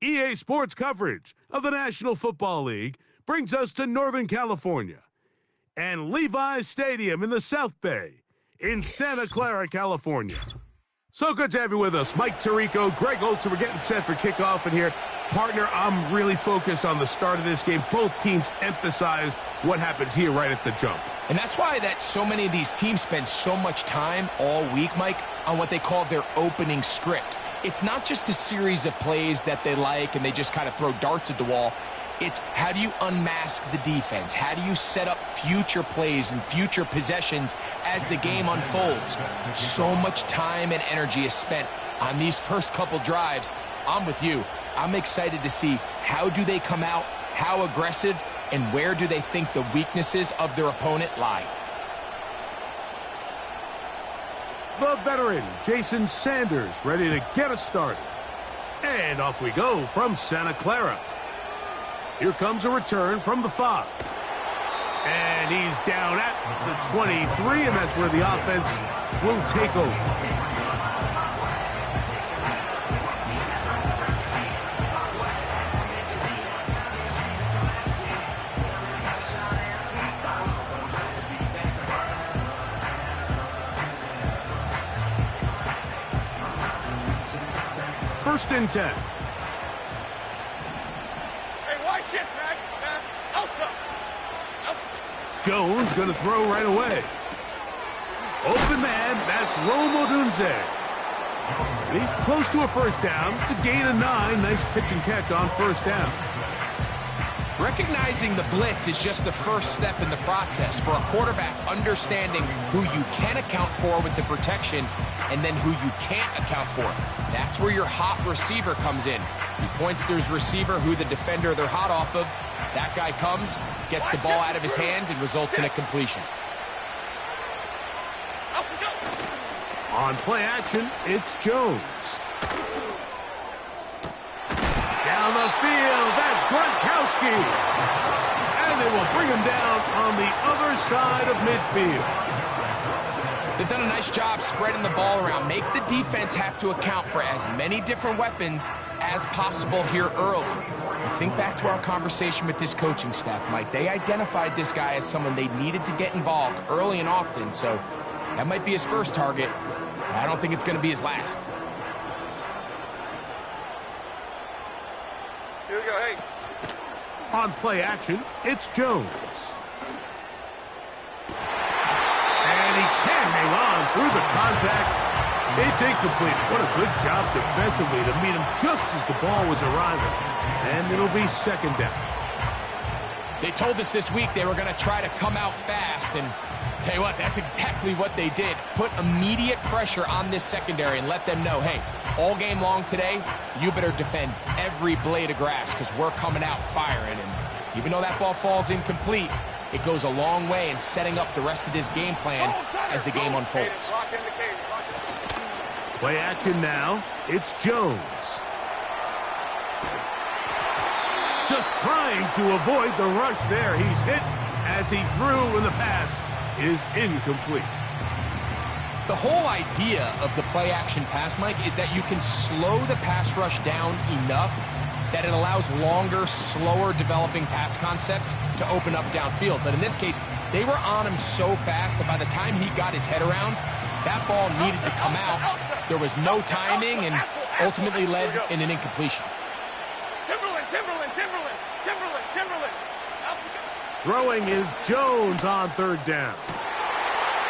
EA Sports coverage of the National Football League brings us to Northern California and Levi's Stadium in the South Bay in Santa Clara, California. So good to have you with us. Mike Tirico, Greg Olson, we're getting set for kickoff in here. Partner, I'm really focused on the start of this game. Both teams emphasize what happens here right at the jump. And that's why that so many of these teams spend so much time all week, Mike, on what they call their opening script. It's not just a series of plays that they like and they just kind of throw darts at the wall. It's how do you unmask the defense? How do you set up future plays and future possessions as the game unfolds? So much time and energy is spent on these first couple drives. I'm with you. I'm excited to see how do they come out, how aggressive, and where do they think the weaknesses of their opponent lie. The veteran, Jason Sanders, ready to get us started. And off we go from Santa Clara. Here comes a return from the 5. And he's down at the 23, and that's where the offense will take over. First and 10. Jones going to throw right away. Open man, that's Rome Odunze. And he's close to a first down. It's a gain of 9. Nice pitch and catch on first down. Recognizing the blitz is just the first step in the process for a quarterback, understanding who you can account for with the protection and then who you can't account for. That's where your hot receiver comes in. He points to his receiver, who the defender they're hot off of. That guy comes, gets the ball out of his hand, and results in a completion. On play action, it's Jones. Down the field, that's Gronkowski. And they will bring him down on the other side of midfield. They've done a nice job spreading the ball around. Make the defense have to account for as many different weapons as possible here early. Think back to our conversation with this coaching staff, Mike. They identified this guy as someone they needed to get involved early and often, so that might be his first target. I don't think it's going to be his last. Here we go, hey. On play action, it's Jones. And he can't hang on through the contact. It's incomplete. What a good job defensively to meet him just as the ball was arriving. And it'll be second down. They told us this week they were going to try to come out fast, and tell you what, that's exactly what they did. Put immediate pressure on this secondary and let them know, hey, all game long today, you better defend every blade of grass because we're coming out firing. And even though that ball falls incomplete, it goes a long way in setting up the rest of this game plan as the game unfolds. Play action now, it's Jones. Just trying to avoid the rush there. He's hit as he threw, and the pass is incomplete. The whole idea of the play-action pass, Mike, is that you can slow the pass rush down enough that it allows longer, slower developing pass concepts to open up downfield. But in this case, they were on him so fast that by the time he got his head around, that ball needed to come out. There was no timing and ultimately led in an incompletion. Throwing is Jones on third down.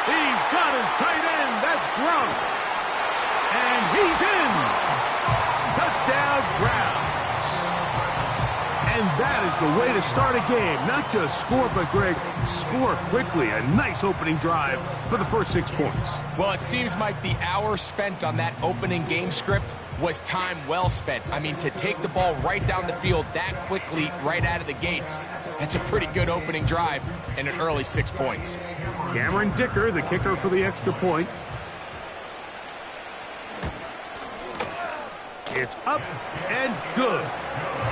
He's got his tight end. That's Gronk. And he's in. Touchdown, Browns. And that is the way to start a game. Not just score, but, Greg, score quickly. A nice opening drive for the first 6 points. Well, it seems like the hour spent on that opening game script was time well spent. I mean, to take the ball right down the field that quickly right out of the gates, that's a pretty good opening drive and an early 6 points. Cameron Dicker, the kicker for the extra point. It's up and good.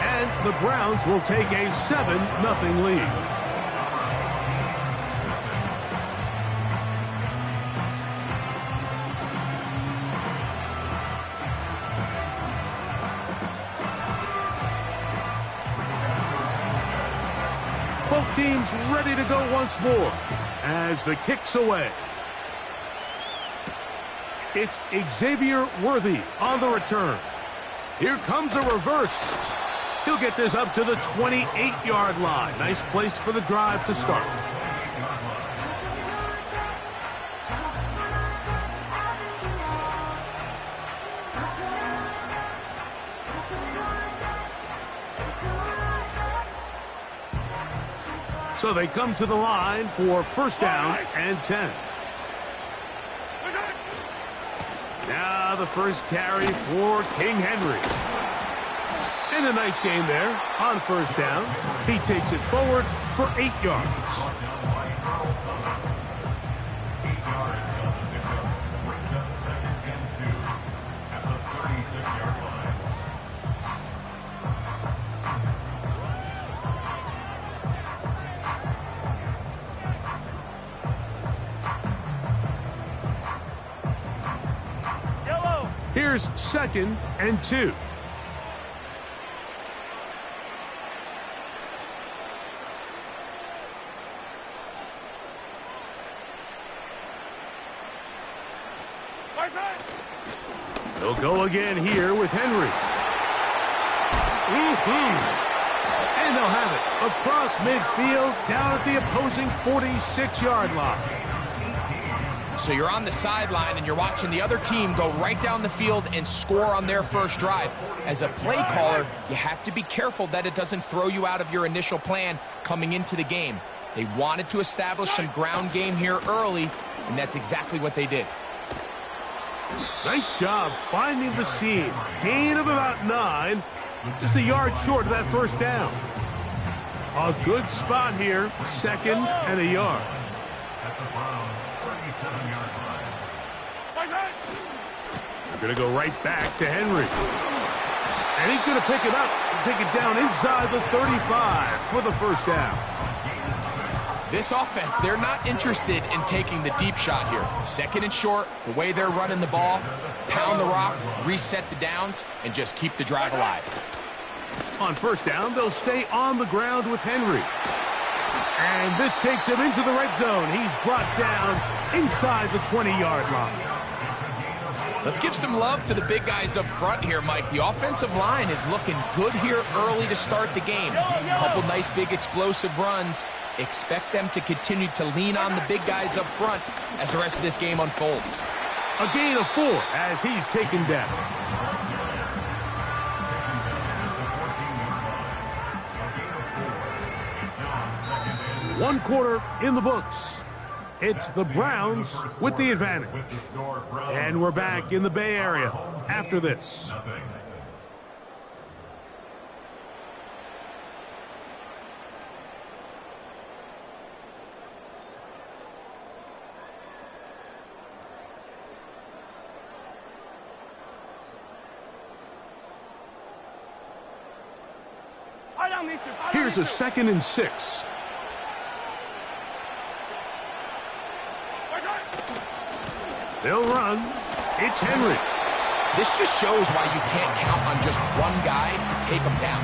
And the Browns will take a 7-0 lead. team's ready to go once more as the kick's away. It's Xavier Worthy on the return. Here comes a reverse. He'll get this up to the 28-yard line. Nice place for the drive to start. So they come to the line for first down and 10. Now the first carry for King Henry. And a nice game there on first down. He takes it forward for 8 yards. Here's 2nd and 2. They'll go again here with Henry. And they'll have it across midfield down at the opposing 46-yard line. So you're on the sideline and you're watching the other team go right down the field and score on their first drive. As a play caller, you have to be careful that it doesn't throw you out of your initial plan coming into the game. They wanted to establish some ground game here early, and that's exactly what they did. Nice job finding the seam. Gain of about 9, just a yard short of that first down. A good spot here, 2nd and a yard. They're going to go right back to Henry. And he's going to pick it up and take it down inside the 35 for the first down. This offense, they're not interested in taking the deep shot here. 2nd and short, the way they're running the ball, pound the rock, reset the downs, and just keep the drive alive. On first down, they'll stay on the ground with Henry. And this takes him into the red zone. He's brought down inside the 20-yard line. Let's give some love to the big guys up front here, Mike. The offensive line is looking good here early to start the game. A couple nice big explosive runs. Expect them to continue to lean on the big guys up front as the rest of this game unfolds. A gain of 4 as he's taken down. One quarter in the books. It's the Browns with the advantage. And we're back in the Bay Area after this. Here's a 2nd and 6. They'll run. It's Henry. This just shows why you can't count on just one guy to take him down.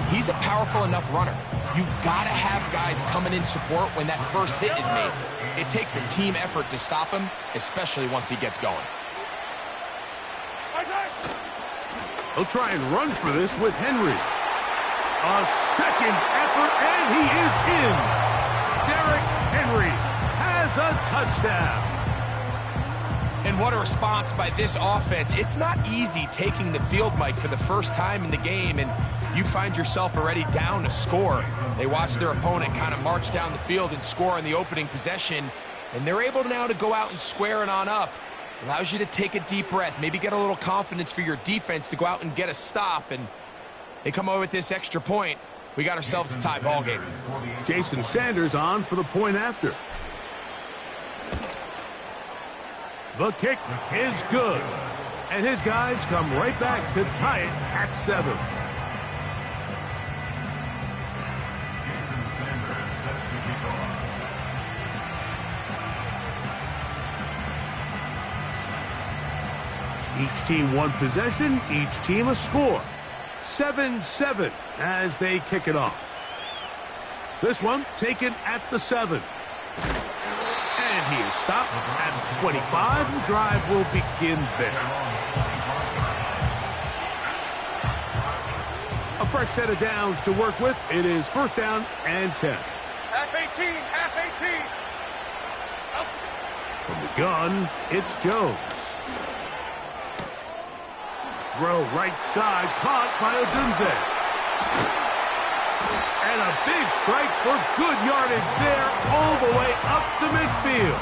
He's a powerful enough runner. You gotta have guys coming in support when that first hit is made. It takes a team effort to stop him, especially once he gets going. He'll try and run for this with Henry. A second effort, and he is in. Derrick Henry has a touchdown. And what a response by this offense. It's not easy taking the field, Mike, for the first time in the game, and you find yourself already down a score. They watch their opponent kind of march down the field and score in the opening possession, and they're able now to go out and square it on up. Allows you to take a deep breath, maybe get a little confidence for your defense to go out and get a stop, and they come over with this extra point. We got ourselves a tie ball game. Jason Sanders on for the point after. The kick is good. And his guys come right back to tie it at 7. Each team one possession, each team a score. 7-7 as they kick it off. This one taken at the 7. And he is stopped at the 25. The drive will begin there. A fresh set of downs to work with. It is first down and 10. Half 18, half 18. Up. From the gun, it's Jones. Throw right side, caught by Odunze. And a big strike for good yardage there, all the way up to midfield.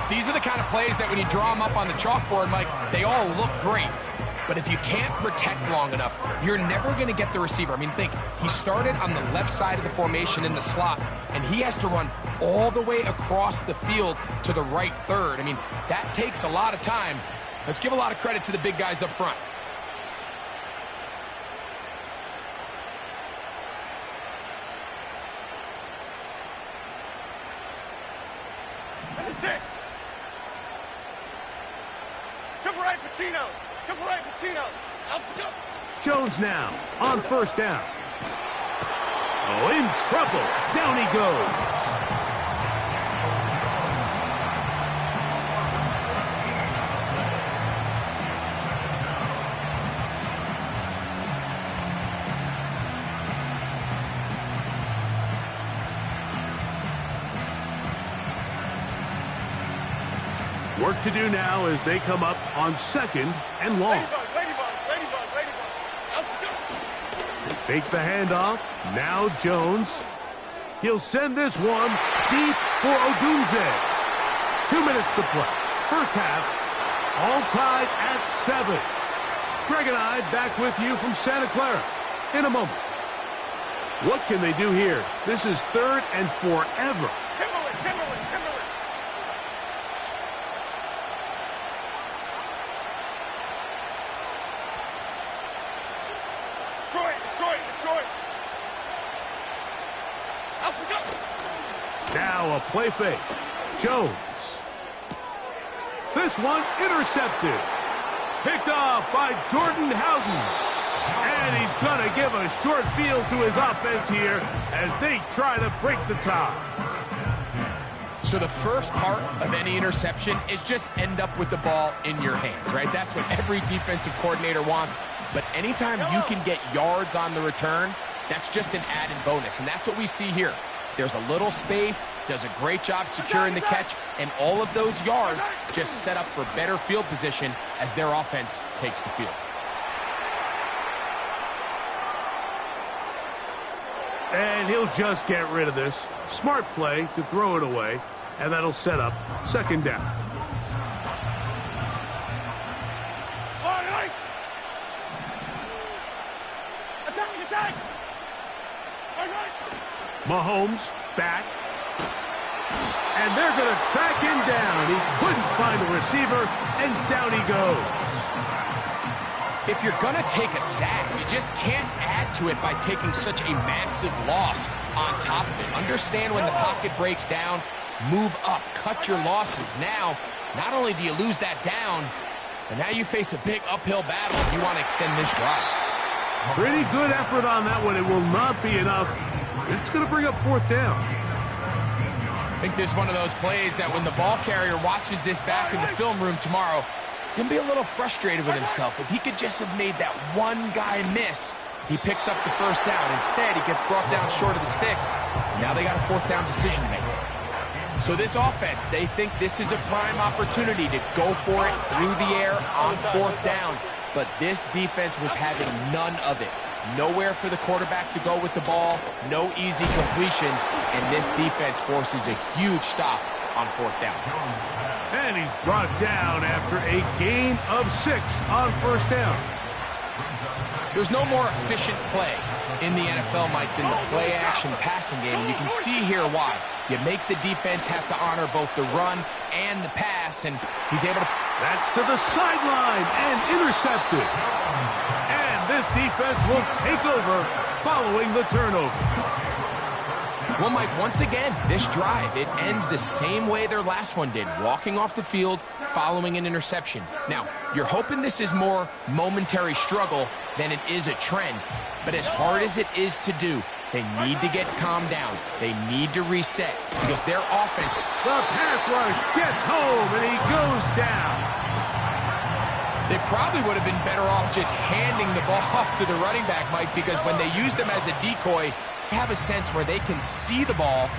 These are the kind of plays that when you draw them up on the chalkboard, Mike, they all look great. But if you can't protect long enough, you're never going to get the receiver. I mean, think, he started on the left side of the formation in the slot, and he has to run all the way across the field to the right third. I mean, that takes a lot of time. Let's give a lot of credit to the big guys up front. And the 6. Triple right, Pacino. Triple right, Pacino. Up, up. Jones now on first down. Oh, in trouble. Down he goes. Work to do now as they come up on second and long. Ladybug, ladybug, ladybug, ladybug. Up, up. They fake the handoff. Now Jones. He'll send this one deep for Odunze. 2 minutes to play. First half, all tied at 7. Greg and I back with you from Santa Clara in a moment. What can they do here? This is third and forever. Timberland, Timberland, Timberland. Detroit, Detroit, Detroit. Up, up. Now a play fake. Jones. This one intercepted. Picked off by Jordan Howden. And he's going to give a short field to his offense here as they try to break the tie. So the first part of any interception is just end up with the ball in your hands, right? That's what every defensive coordinator wants. But anytime you can get yards on the return, that's just an added bonus. And that's what we see here. There's a little space, does a great job securing the catch, and all of those yards just set up for better field position as their offense takes the field. And he'll just get rid of this. Smart play to throw it away, and that'll set up second down. Attack, attack. Mahomes back. And they're going to track him down. He couldn't find a receiver, and down he goes. If you're going to take a sack, you just can't add to it by taking such a massive loss on top of it. Understand when the pocket breaks down, move up, cut your losses. Now, not only do you lose that down, but now you face a big uphill battle if you want to extend this drive. Pretty good effort on that one. It will not be enough. It's going to bring up fourth down. I think this is one of those plays that when the ball carrier watches this back in the film room tomorrow, he's going to be a little frustrated with himself. If he could just have made that one guy miss, he picks up the first down. Instead, he gets brought down short of the sticks. Now they got a fourth down decision to make. So this offense, they think this is a prime opportunity to go for it through the air on fourth down. But this defense was having none of it. Nowhere for the quarterback to go with the ball, no easy completions, and this defense forces a huge stop on fourth down. And he's brought down after a gain of 6 on first down. There's no more efficient play in the NFL, Mike, than the play-action passing game. And you can see here why. You make the defense have to honor both the run and the pass, and he's able to... That's to the sideline and intercepted. And this defense will take over following the turnover. Well, Mike, once again, this drive, it ends the same way their last one did, walking off the field following an interception. Now, you're hoping this is more momentary struggle than it is a trend, but as hard as it is to do, They need to get calmed down. They need to reset because their offense... The pass rush gets home, and he goes down. They probably would have been better off just handing the ball off to the running back, Mike, because when they use them as a decoy, they have a sense where they can see the ball,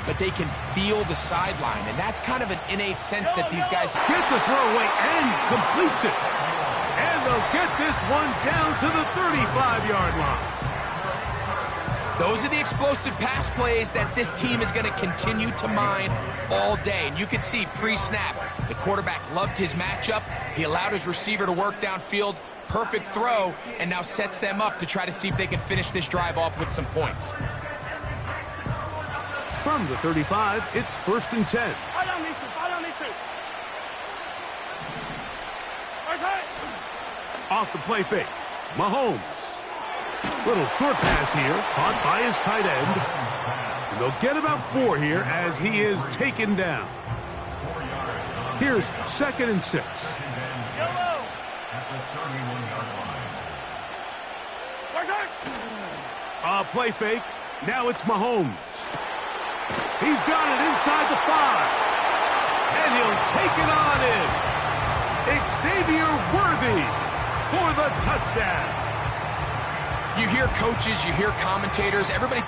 but they can feel the sideline. And that's kind of an innate sense that these guys... Get the throwaway and completes it. And they'll get this one down to the 35-yard line. Those are the explosive pass plays that this team is going to continue to mine all day. And you can see pre-snap, the quarterback loved his matchup. He allowed his receiver to work downfield. Perfect throw, and now sets them up to try to see if they can finish this drive off with some points. From the 35, it's 1st and 10. Fall on these two, fall on these two. Where's it? Off the play fake, Mahomes. Little short pass here, caught by his tight end. And they'll get about 4 here as he is taken down. Here's 2nd and 6. Yellow. Where's it? Play fake. Now it's Mahomes. He's got it inside the 5. And he'll take it on in. Xavier Worthy for the touchdown. You hear coaches, you hear commentators, everybody...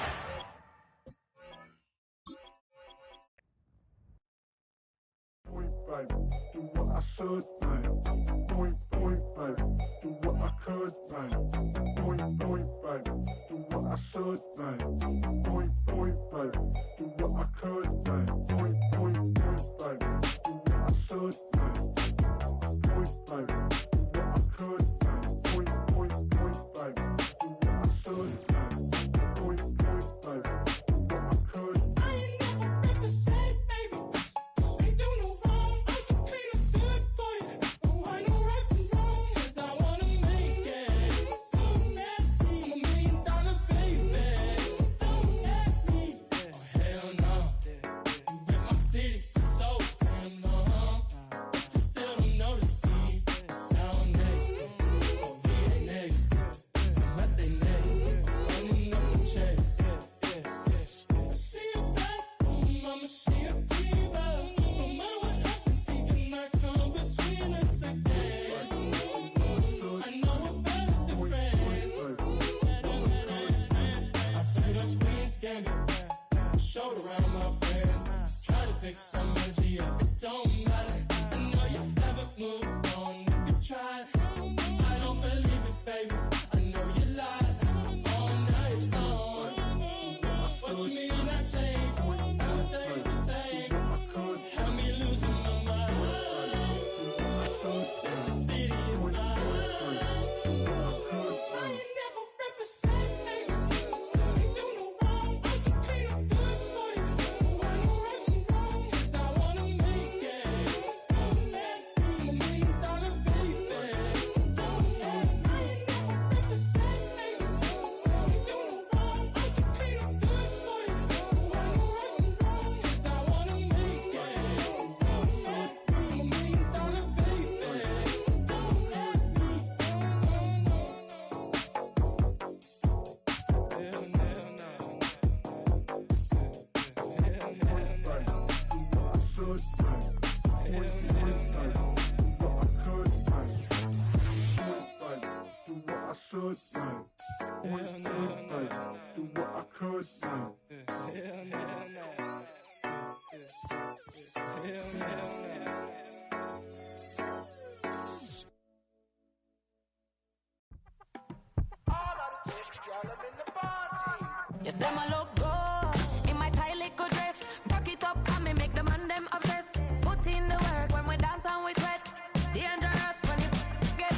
Yes, them a look good in my tight little dress. Rock it up and me make the man them obsessed. Put in the work when we dance and we sweat. Dangerous when you get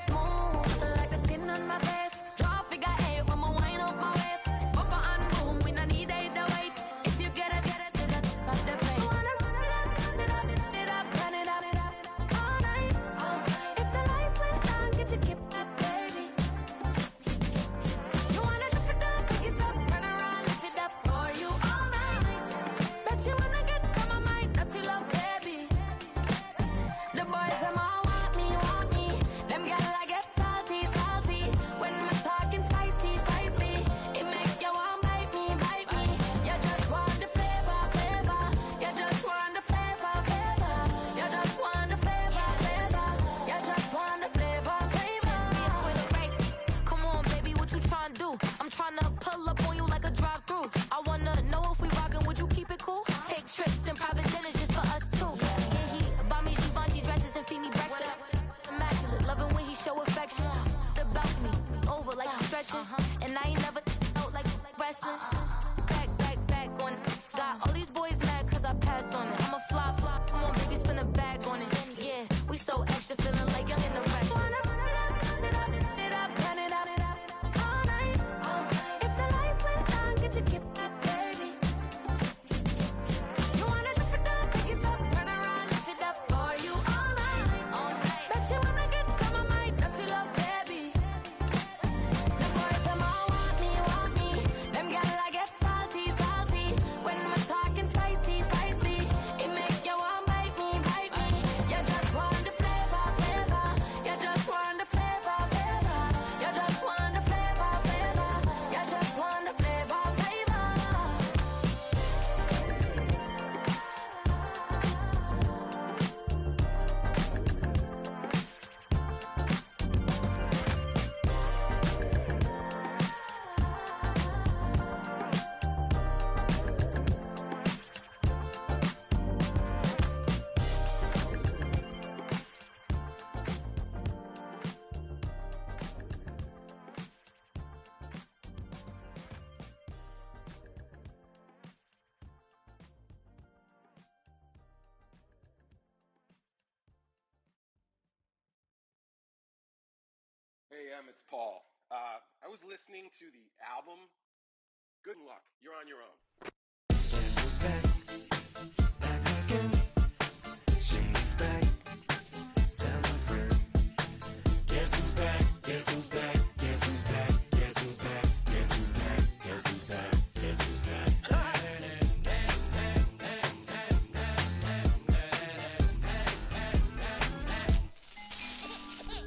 smooth like the skin on my face. Draw figure 8 when we wind up my waist. Bumper and boom, we no need it the weight. If you get it to the top of the plate. Wanna run it up, run it up all night. If the lights went down, get your kip up, baby. You wanna drop it down, pick it up, turn around, lift it stretching. And I ain't never out like wrestling. Back on it. Got all these boys mad cause I pass on it. I'm a flop, come on baby, spin a bag on it. Yeah, we so extra, feeling like young in the restless. Run it up, all night. If the lights went down, get your kip up, baby. You wanna drop it down, pick it up, turn around, lift it up for you all night. Bet you wanna get some of my dirty love, baby. The boys, them all want me. Them gal I get salty. When we're talking spicy. It make you want bite me. You just want the flavor. You just want the flavor. You just want the flavor. You just want the flavor. Hey, it's Paul. I was listening to the album. Good luck. You're on your own. Guess who's back? Back again. She's back. Tell a friend. Guess who's back? Guess who's back? Guess who's back? Guess who's back? Guess who's back? Guess who's back? Guess who's back?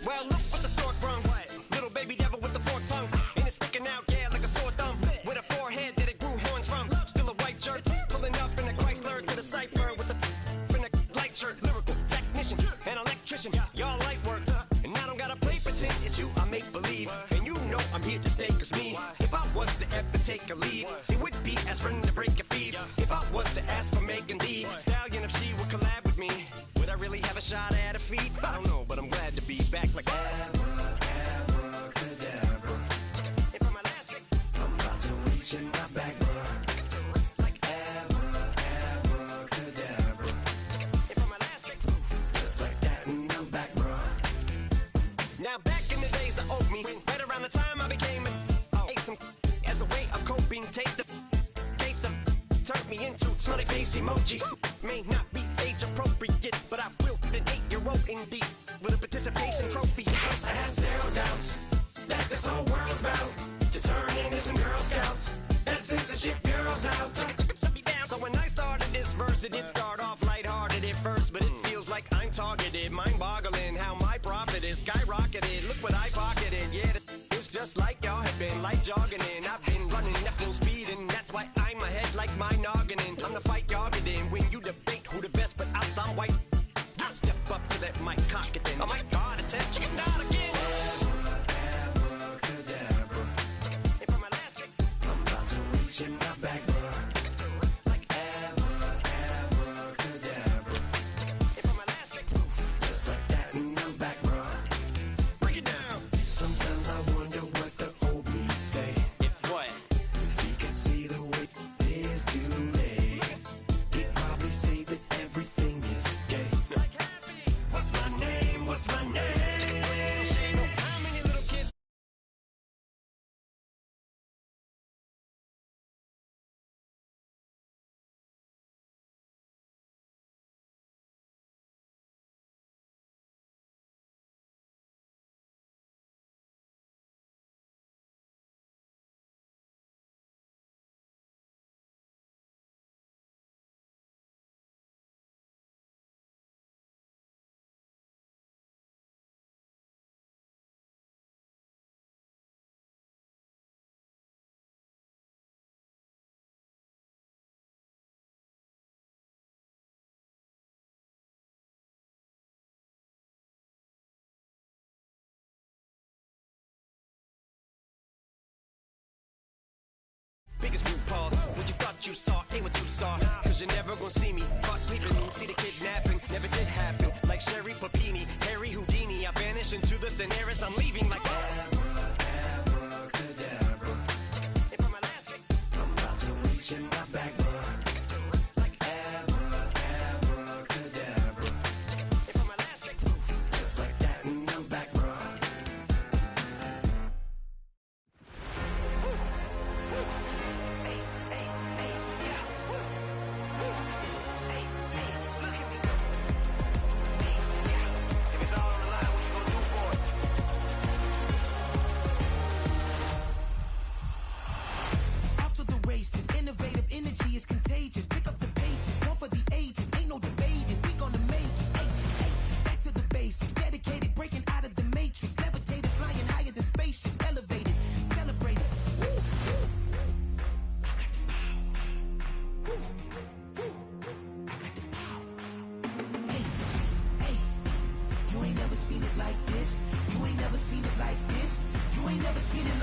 Well, look what the stork brung. Little baby devil with the forked tongue. And it's sticking out, yeah, like a sore thumb. With a forehead that it grew horns from. Still a white jerk. Pulling up in a Chrysler to the cipher with a in a light shirt. Lyrical technician, an electrician. Y'all light work. And I don't gotta play pretend. It's you I make believe. And you know I'm here to stay, cause me. If I was to ever take a leave, it would be as friend to break a feed. If I was to ask for Megan D Stallion, if she would collab with me, would I really have a shot at a feat? I don't know, but I'm glad to be back like Abracadabra. And for my last trick, I'm about to reach in my back, bruh. like Abracadabra. and for my last trick, Just like that, and I'm back, bruh. now back in the days of owed me, right around the time I became ate some as a way of coping. Take the case of turned me into smiley face emoji. May not be age appropriate, but I will an 8-year-old indeed with a participation trophy. I have zero doubts that this whole world's about to turn into some Girl Scouts and censorship girls out. Shut me down. So when I started this verse, it did start off lighthearted at first, but it feels like I'm targeted. Mind-boggling how my profit is skyrocketed. Look what I pocketed. Yeah, it's just like y'all have been like jogging in. I've been running at full speed, and that's why I'm ahead like my noggin. I'm the fight y'all get in when you debate who the best, but I'm some white. I step up to that mic, cock it then. Oh my God, attention, not again. Abracadabra. And for my last trick, I'm about to reach in my back, bruh. like Abracadabra. and for my last trick, Just like that, and I'm back, bruh. break it down. Sometimes I wonder what the old me say. If what? If he could see the way it is today, he'd probably say that everything is gay. Like happy. What's my name? What's my name? So how many little kids? Biggest root pause. What you thought you saw ain't what you saw. Cause you're never gonna see me caught sleeping. See the kidnapping, never did happen. Like Sherry Papini, Harry Houdini. I vanish into the thin air as I'm leaving like Abracadabra.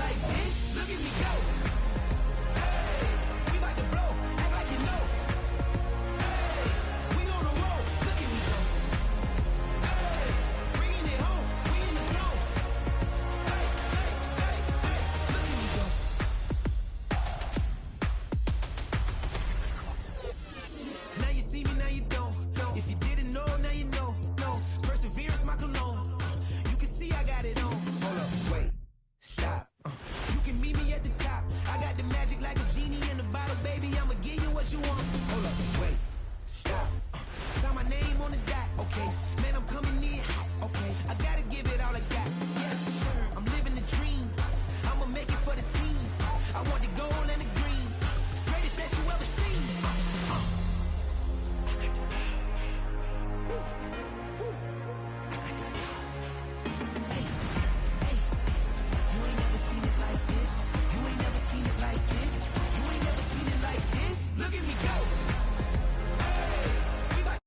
like this. Look at me go. Hey, we about to blow. Act like you know. Hey, we on the road. Look at me go. Hey, bringing it home. We in the zone. Hey, hey, hey, hey. Look at me go. Now you see me, now you don't. If you didn't know, now you know. No, perseverance, my cologne. You can see I got it on. Hold up, wait, stop. You can meet me at the top. I got the magic like a genie in a bottle, baby. I'ma give you what you want. Hold up, wait, stop. Sign my name on the dot, okay. Man, I'm coming in hot, okay. I gotta give it all I got. Yes, sir. I'm living the dream. I'ma make it for the team. I want the gold and the green. Greatest that you ever seen. You ain't never seen it like this. You ain't never seen it like this. You ain't never seen it like this. Look at me go. Hey, we about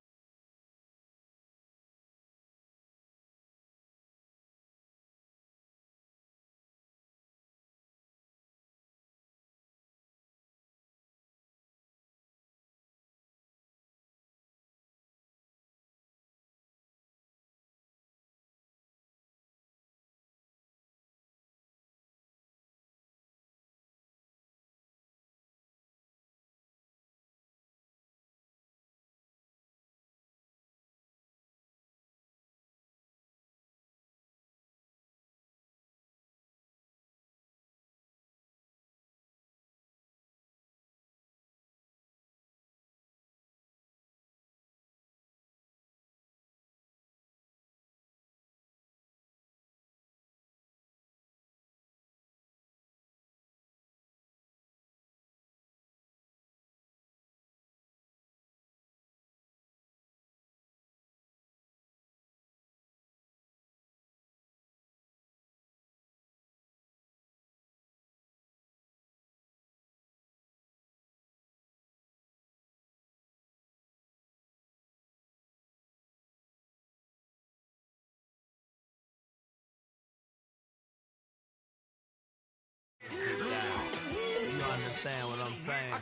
You understand what I'm saying?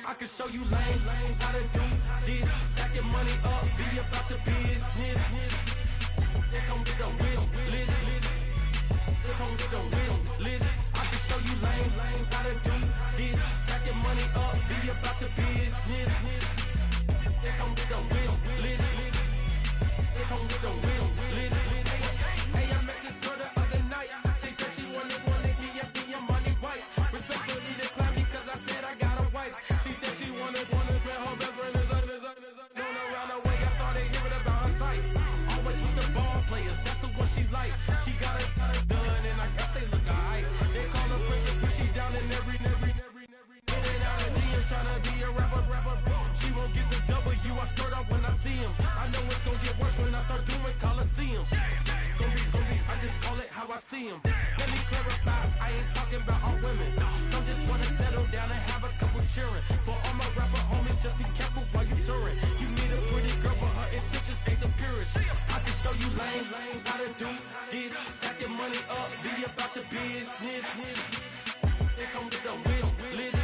I can show you lame, how to do this. Stack your money up, be about your business. They come with the wish list. They come with the wish list. I can show you lame, how to do this. Stack your money up, be about your business. They come with the wish list. They come with the wish list. Hey, I met this girl the other night. She said she wanted me and be a money white. Respectfully declined because I said I got a wife. She said she wanted when her best friend is known around the way. I started hearing about her type. Always with the ball players, that's the one she likes. She got it done, and I guess they look alright. They call her princess, but she down in every. In and out of DMs, tryna be a rapper. She won't get the W, I skirt off when I see him. I know it's gonna get worse when I start doing Coliseums. Gonna be, I just call it how I see him. Let me clarify, I ain't talking about all women. Some just wanna settle down and have a couple cheering. For all my rapper homies, just be careful while you touring. You meet a pretty girl, but her intentions ain't the purest. I can show you lame, how to do this. Stack your money up, be about your business. They come with the wish list.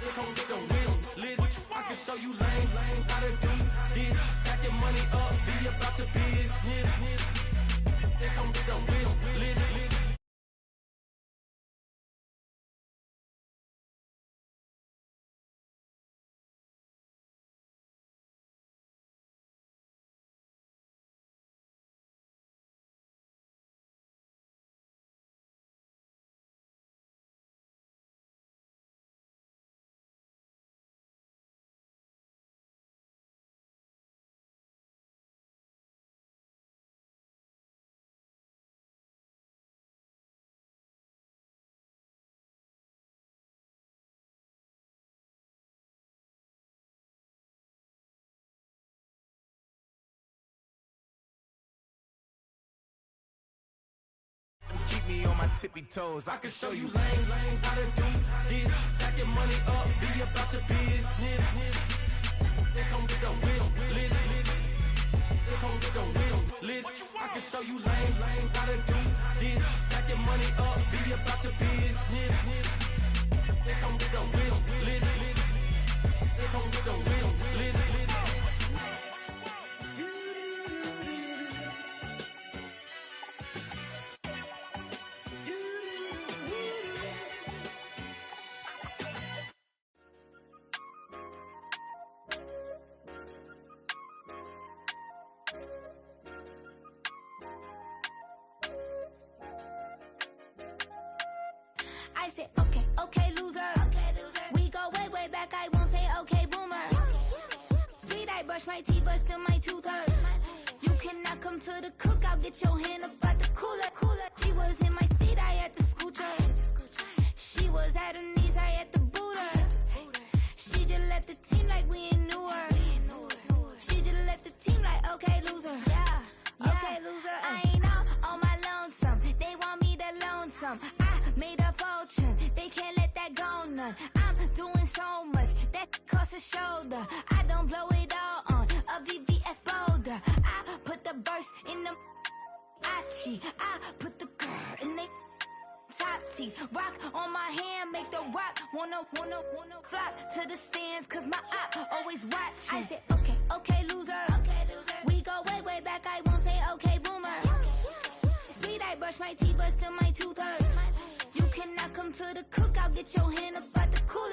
They come with the wish list. I can show you lame, how to do this. Stack your money up, be about your business. They come with the wish list. Keep me on my tippy toes. I can show you lame, how to do this. Stack your money up, be about your business. They come with the wish list. They come with the wish list. I can show you lame, how to do this. Stack your money up, be about your business. They come with a wish list. They come with a wish list. I said, okay, okay, loser. We go way, way back. I won't say, okay, boomer. Sweet, I brush my teeth, but still my tooth hurt. You cannot come to the cookout. Get your hand up out the cooler. She was in my seat. I had to scoot her. She was at her knees. I had to boot her. She just let the team like we ain't knew her. She just let the team like, okay, loser. Yeah, okay, loser. I ain't on my lonesome. They want me to loan some. I made a fortune. They can't let that go none. I'm doing so much that costs a shoulder. I don't blow it all on a VVS boulder. I put the verse in the Achi. I put the girl in the top T. Rock on my hand, make the rock wanna flock to the stands, cause my eye always watching. I said, okay, okay, loser. We go way, way back. I won't say, okay, boomer. Sweet, I brush my teeth, but still my tooth hurt. You cannot come to the cookout. Get your hand up out the cooler.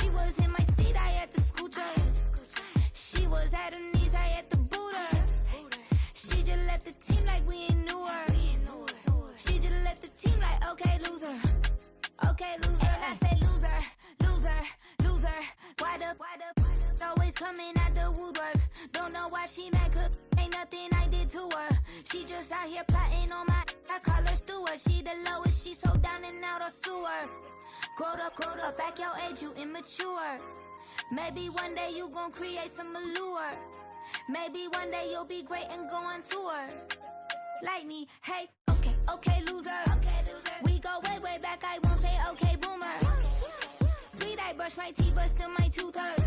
She was in my seat. I had to scoot her. She was at her knees. I had to boot her. She just let the team like we ain't knew her. She just let the team like, okay, loser. Okay, loser. And I say loser, loser, loser. Why the always coming at the woodwork? Don't know why she mad, cause ain't nothing I did to her. She just out here plotting on my, I call her steward. She the lowest, she so down and out of sewer. Growed up, back your age, you immature. Maybe one day you gon' create some allure. Maybe one day you'll be great and go on tour. Like me, hey, okay, okay, loser. We go way, way back, I won't say, okay, boomer. Sweet, I brush my teeth, but still my tooth hurt.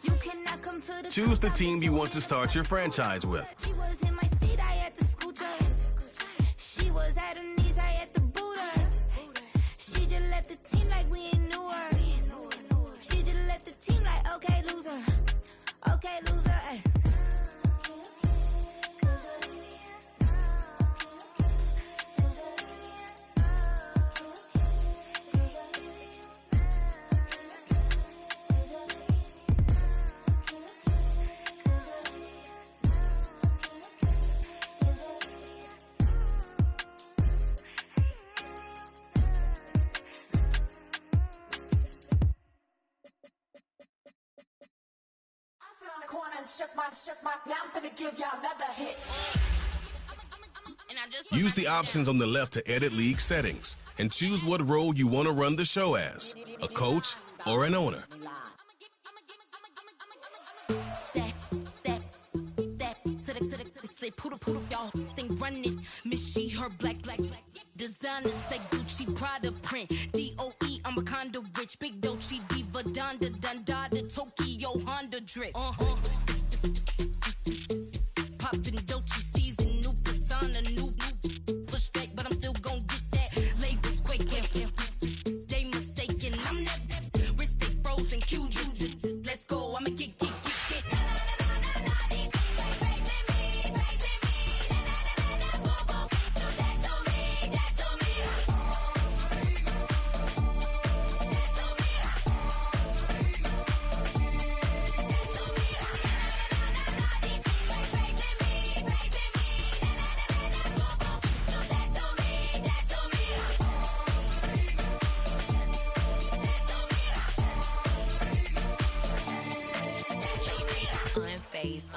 You cannot come to the Choose the team you want to start your franchise with. She was in my seat, I had to scoot her. She was at her knees, I had to boot her. She just let the team like we ain't knew her. She just let the team like, okay, loser. Okay, loser, ay. Use the options on the left to edit league settings and choose what role you want to run the show as, a coach or an owner. Y'all think run this, Miss she her black designer say Gucci Prada print DOE I'm a condo rich big Dolce Diva Donda Dundada Tokyo Honda drip poppin' Dolce season new persona new pushback but I'm still gon' get that labels quaking they mistaken I'm that wrist stay frozen Q let's go I'ma get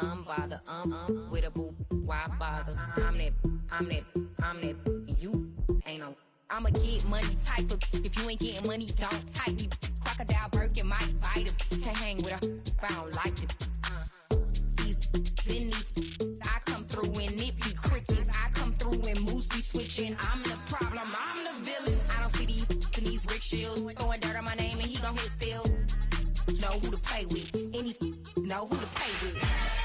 unbothered, with a boo, why bother? I'm that, you ain't no. I'ma get money type of, if you ain't getting money, don't type me. Crocodile Birkin might bite it. Can't hang with her if I don't like it. These I come through and it be crickets. I come through and moves be switching. I'm the problem, I'm the villain. I don't see these rickshaws throwing dirt on my name and he gon' hit still. Know who to play with, and these know who to play with.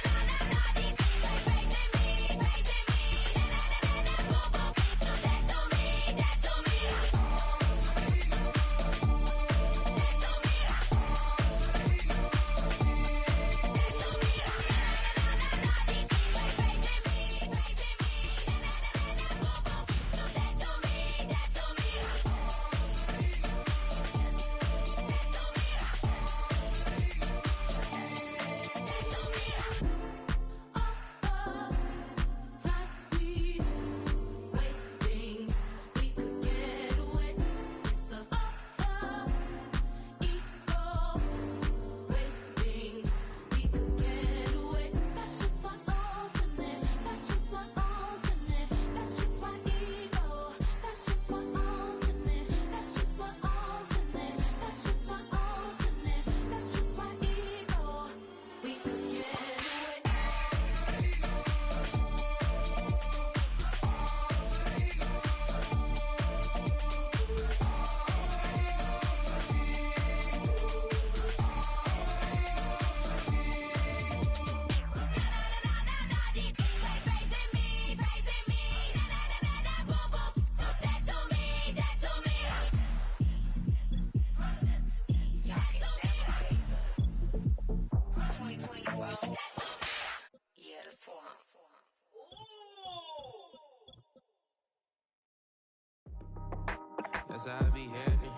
That's how I be happening.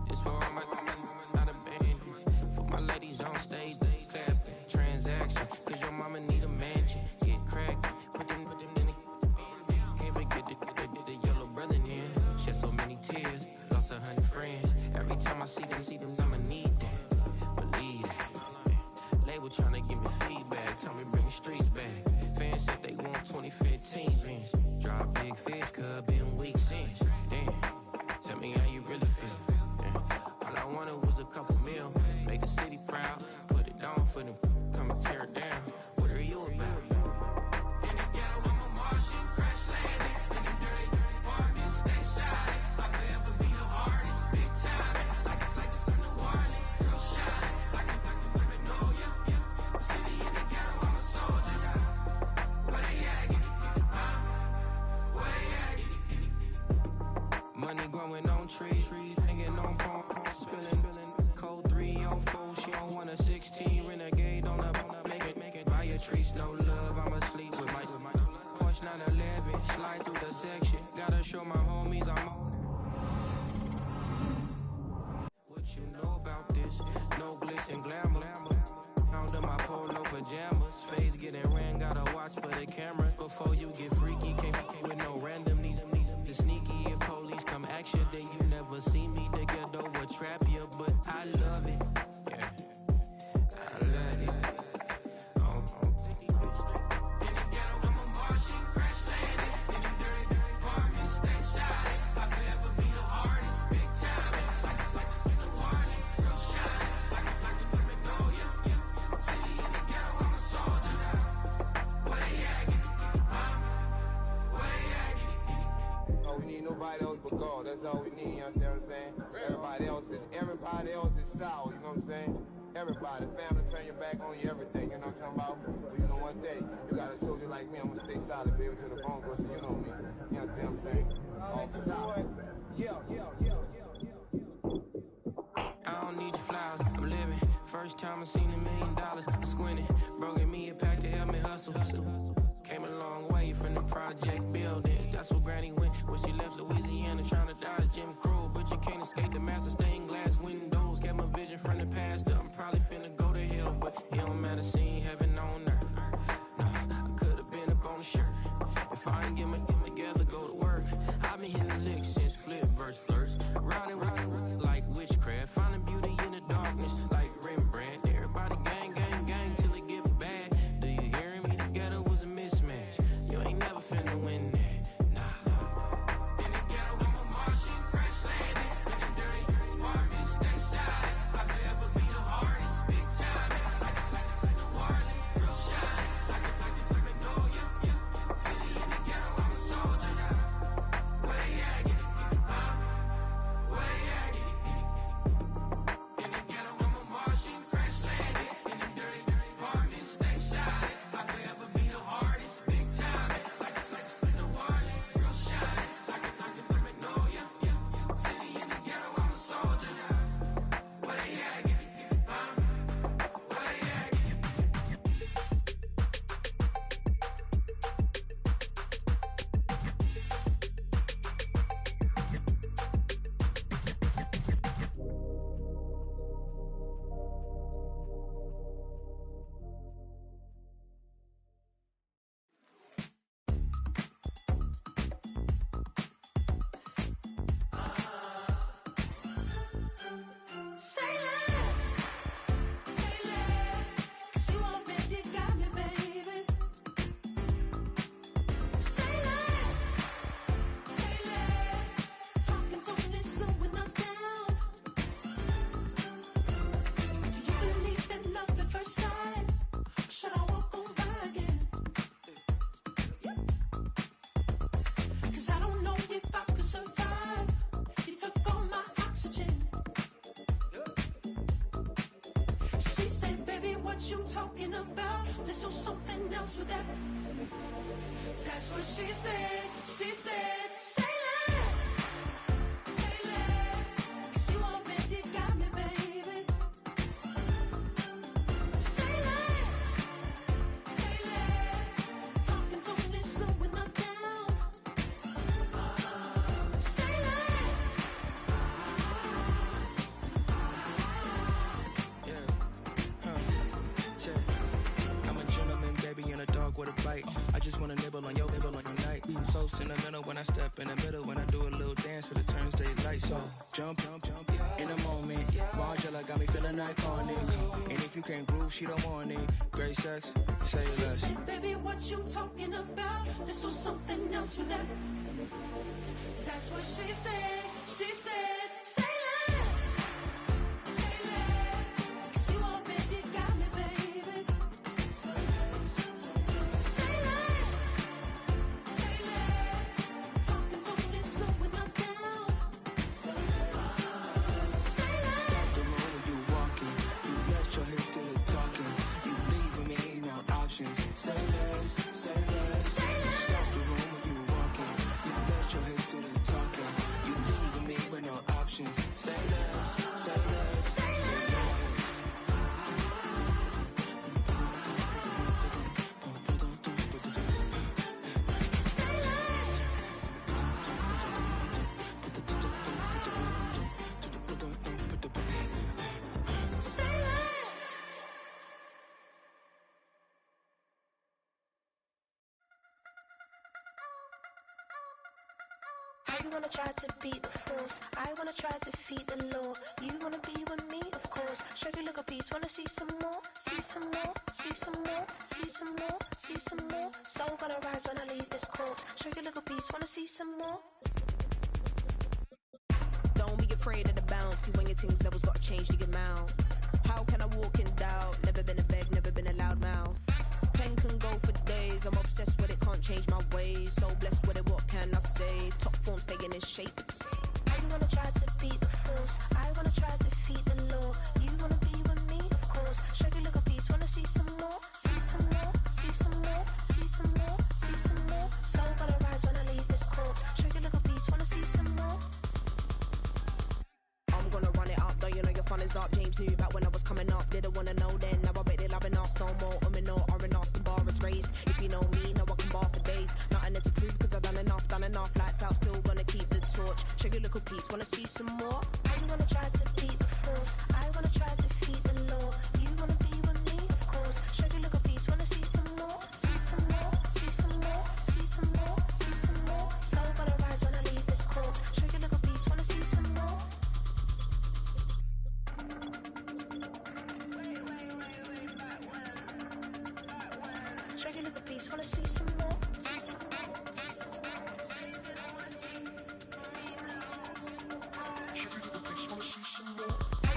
This for all my not abandoned. For my ladies on stage, they clapping. Transaction, cause your mama need a mansion. Get crackin', put them in the. Can't forget the yellow brother in. Shed so many tears, lost 100 friends. Every time I see them, I'ma need that. Believe that. Label tryna give me feedback, tell me bring the streets back. Fans said they want 2015 Vince. Drop big fish, cuz been weak since. Damn, tell me how you really feel. Yeah. All I wanted was a couple mil, make the city proud, put it down for them, come and tear it down. What are you about? In the ghetto, I'm a Martian, crash landing. In the dirty apartments, stay shining. I'll forever be the hardest, big time. Like New Orleans, real shine. Like women know you. City in the ghetto, I'm a soldier. Where they at? Where they at? Money growing on trees, hanging on palm, spilling. Code 304, she don't want a 16. Renegade on up, make it. Buy a trees, no love, I'ma sleep with my Porsche 911, slide through the section. Gotta show my homies I'm on. What you know about this? No glitz and glamour. Under my polo pajamas, face getting ran, gotta watch for the cameras. Before you get freaky, can't with no random these the sneaky. If police come action, then you never see me. The ghetto will trap you, but I love it. Yeah, I love it. In the ghetto, I'm a Martian, crash landing. In the dirty apartments, stay shining. I'll forever be the hardest, big time. Like New Orleans, real shine. Like the women know you. City in the ghetto, I'm a soldier. Where they at? Where they at? Oh, we need nobody else but God. That's all we need, you understand what I'm saying? Everybody else is sour, you know what I'm saying? Everybody, family, turn your back on you, everything, you know what I'm talking about? But you know one day, you got a soldier like me, I'm gonna stay solid, baby, to the bone, cause you know me. You understand what I'm saying? Off the top. Yeah. I don't need your flowers, I'm living. First time I seen $1 million, I squinted. Broken me a pack to help me hustle. Came a long way from the project buildings. That's where Granny went when she left Louisiana, trying to dodge Jim Crow. But you can't escape the master stained glass windows. Got my vision from the past. I'm probably finna go to hell, but it don't matter, seeing heaven on earth. No, I could've been up on the shirt. If I ain't get my together, go to work. I've been hitting the licks since flip verse flirts. Riding like witchcraft, finding beauty in the darkness like Rembrandt. Everybody gang till it get bad. Do you hear me? The ghetto was a mismatch. You ain't never finna win that. Nah. In the ghetto, I'm a Martian, crash landing. In the dirty apartments, stay shining. I'll forever be the hardest, big time. Like New Orleans, real shine. Like the women know you. City in the ghetto, I'm a soldier. Where they at? Where they at? In the ghetto, I'm a Martian, crash landing. In the dirty apartments, stay shining. I'll forever be the hardest, big time. Like New Orleans, real shine. Like the women know you. City in the ghetto, I'm a soldier. Where they at? Where they at? Say less, 'cause you already got me, baby. Say less, talking's only slowing us down. Do you believe in love at first sight? Or should I walk on by again? 'Cause I don't know if I could survive. You took all my oxygen. She said, baby, what you talking about? Let's do something else with that. That's what she said. She said, say less, 'cause you already got me, baby. Say less, talking's only slowing us down. Say less, Sentimental when I step in the middle, when I do a little dance to the turns daylight. So jump, in a moment. Margella got me feeling iconic. And if you can't groove, she don't want it. Great sex, say less. Baby, what you talking about? This was something else with that. That's what she said. She said, say less. Say less. 'Cause you already got me, baby. Say less. Say less. Say less. Talking's only slowing us down. Say less. Say less. Stop the room when you walking. You left your head still talking. You leaving me no options. Say less. Say less. Say less. Stop the room when you walking. You left your head still talking. You leaving me with no options. Say less. Say less. Say less. Say less. You wanna try to beat the force, I wanna try to defeat the law. You wanna be with me, of course. Show you look a piece, wanna see some more, see some more, see some more, see some more, see some more. Soul gonna rise when I leave this corpse. Show you look a piece, wanna see some more. Don't be afraid of the bounce. See when your things levels gotta change to your mouth. How can I walk in doubt? Never been a beg, never been a loud mouth. Pen can go for days. I'm obsessed with it, can't change my ways. So blessed with it, what can I say? Top form staying in shape. You wanna try to beat the force, I wanna try to defeat the law. You wanna be with me, of course. Show you look a piece, wanna see some more, see some more, see some more, see some more, see some more. Soul gonna rise when I leave this corpse. Show you look a piece, wanna see some more. I'm gonna run it up, though you know your fun is up. James knew back when I was coming up. Didn't wanna know then, now I bet they loving us. No more, no, R&Us, the bar is raised. If you know me, now I can bar for days. Nothing to prove, cause I've done enough. Lights out, still gonna keep the torch. Check your little piece, wanna see some more? You wanna try to beat the force, I wanna try to defeat the law. You wanna be with me, of course. Show you look a piece, wanna see some more, see some more, see some more, see some more, see some more. Soul gonna rise when I leave this corpse. Show you look a piece, wanna see some more. Show you look a piece, wanna see some more.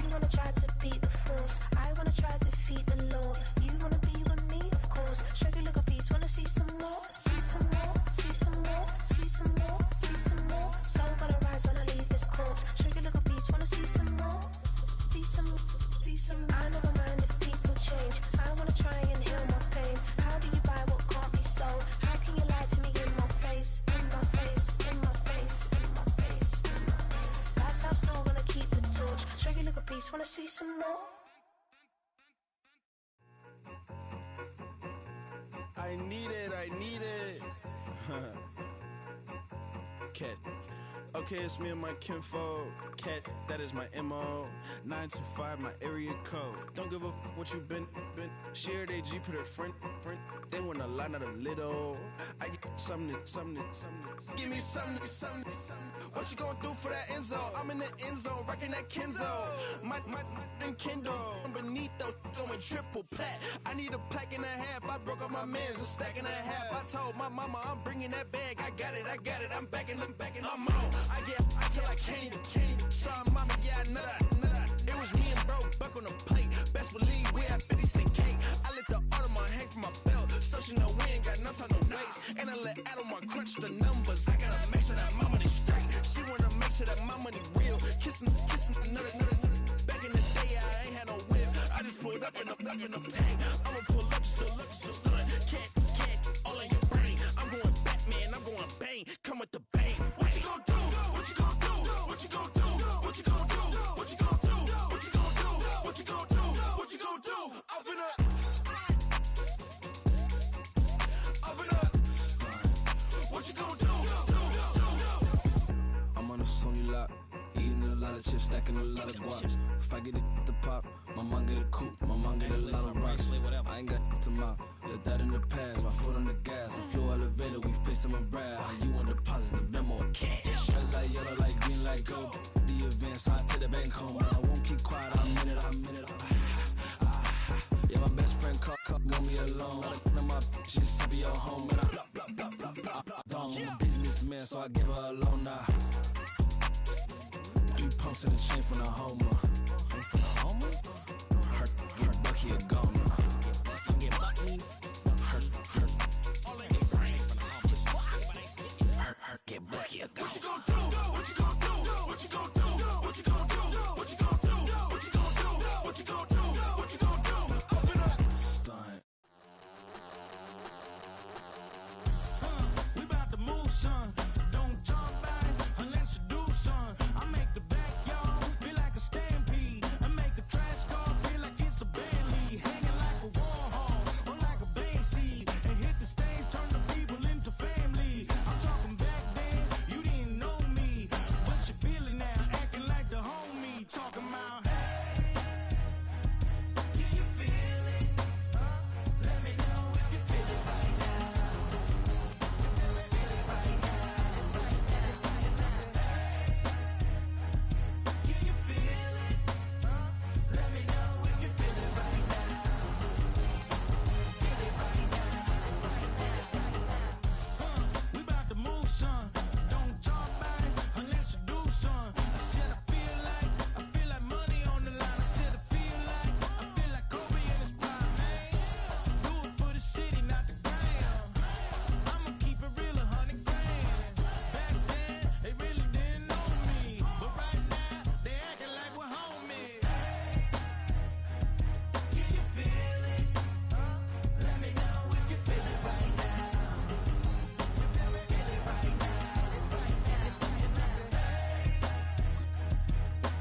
You wanna try to beat the force, I wanna try to defeat the law. You wanna be with me, of course. Show you look a piece, wanna see some more, see some more, see some more, see some more, see some more. Soul gonna rise when I leave this corpse. Show you look a piece, wanna see some more, see some, see some. I never mind if people change. I wanna try and heal my pain. How do you buy what can't be sold? How can you lie to me in my face, in my face, in my face, in my face, in my face? That's how I'm still gonna keep the torch. Show you look a piece, wanna see some more. I need it. Cat. Okay, it's me and my kinfolk. Cat, that is my MO. 925, my area code. Don't give a what you been. Shared AG, put her friend. They want a lot, not a little. I get something. Give me something. What you gonna do for that Enzo? I'm in the end zone, rocking that Kenzo. My Kindle. Beneath though, going triple plat. I need a pack and a half. I broke up my mans, a stack and a half. I told my mama I'm bringing that bag. I got it. I'm backing, I'm on. I till I can't. Sorry, mama, yeah, I know that. It was me and bro, buck on the plate. Best believe we had 50 cent cake. I let the Audemars hang from my belt, so she know we ain't got no time to waste. And I let Audemars crunch the numbers. I gotta make sure that my money straight. She wanna make sure that my money real. Kissing another. Back in the day, I ain't had no whip. I just pulled up in the tank. I'ma pull up just to look stun. Can't, all in your brain. I'm going Batman, I'm going bang. Come with the bang. What you gonna do? What you gonna do? What you gonna do? What you gonna do? What you gonna do? What you gonna do? What you gonna do? What you gonna do? Up in up. What you gonna do? I'm on a Sony lot. Eating a lot of chips, stacking a lot of guaps. If I get it to pop, my mom get a coupe, my mom get a lot of rocks. I ain't got to mouth, let that in the past. My foot on the gas, I flow elevator, we facing my brad. How you on deposit the memo cash? Red light, yellow light, green light, go. The events, I take the bank home. I won't keep quiet, I'm in it. Yeah, my best friend call me alone. None of my bitches be at home, and I blah, blah, blah. I'm a businessman, so I give her a loan now. 3 pumps in the chain from the Homer. Her Bucky a goner. Her get Bucky a goner. What you gon' do? What you gon' do? What you gon' do? What you gon' do? What you gon' do? What you gon' do? What you gon' do? What you gon' do? Up and up. Stunt. We about to move, son. Don't talk back unless you do, son. I make the backyard feel like a stampede. I make a trash car feel like it's a Bentley. Hanging like a Warhol or like a Banksy. And hit the stage, turn the people into family. I'm talking back then, you didn't know me. But you feel it now, acting like the homie. Talking about, hey, can you feel it? Let me know if you feel it right now. We about to move, son. Don't talk about it unless you do, son. I said I feel like money on the line. I said I feel like Kobe in his prime. Hey, do it for the city, not the gram. I'ma keep it real, 100 grand. Back then, they really didn't know me, but right now they acting like we're homies. Can you feel it? Let me know if you feel it right now. You feel it right now.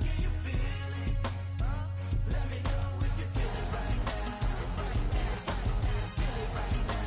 Can you feel it? Let me know if you feel it right now. Feel it right now.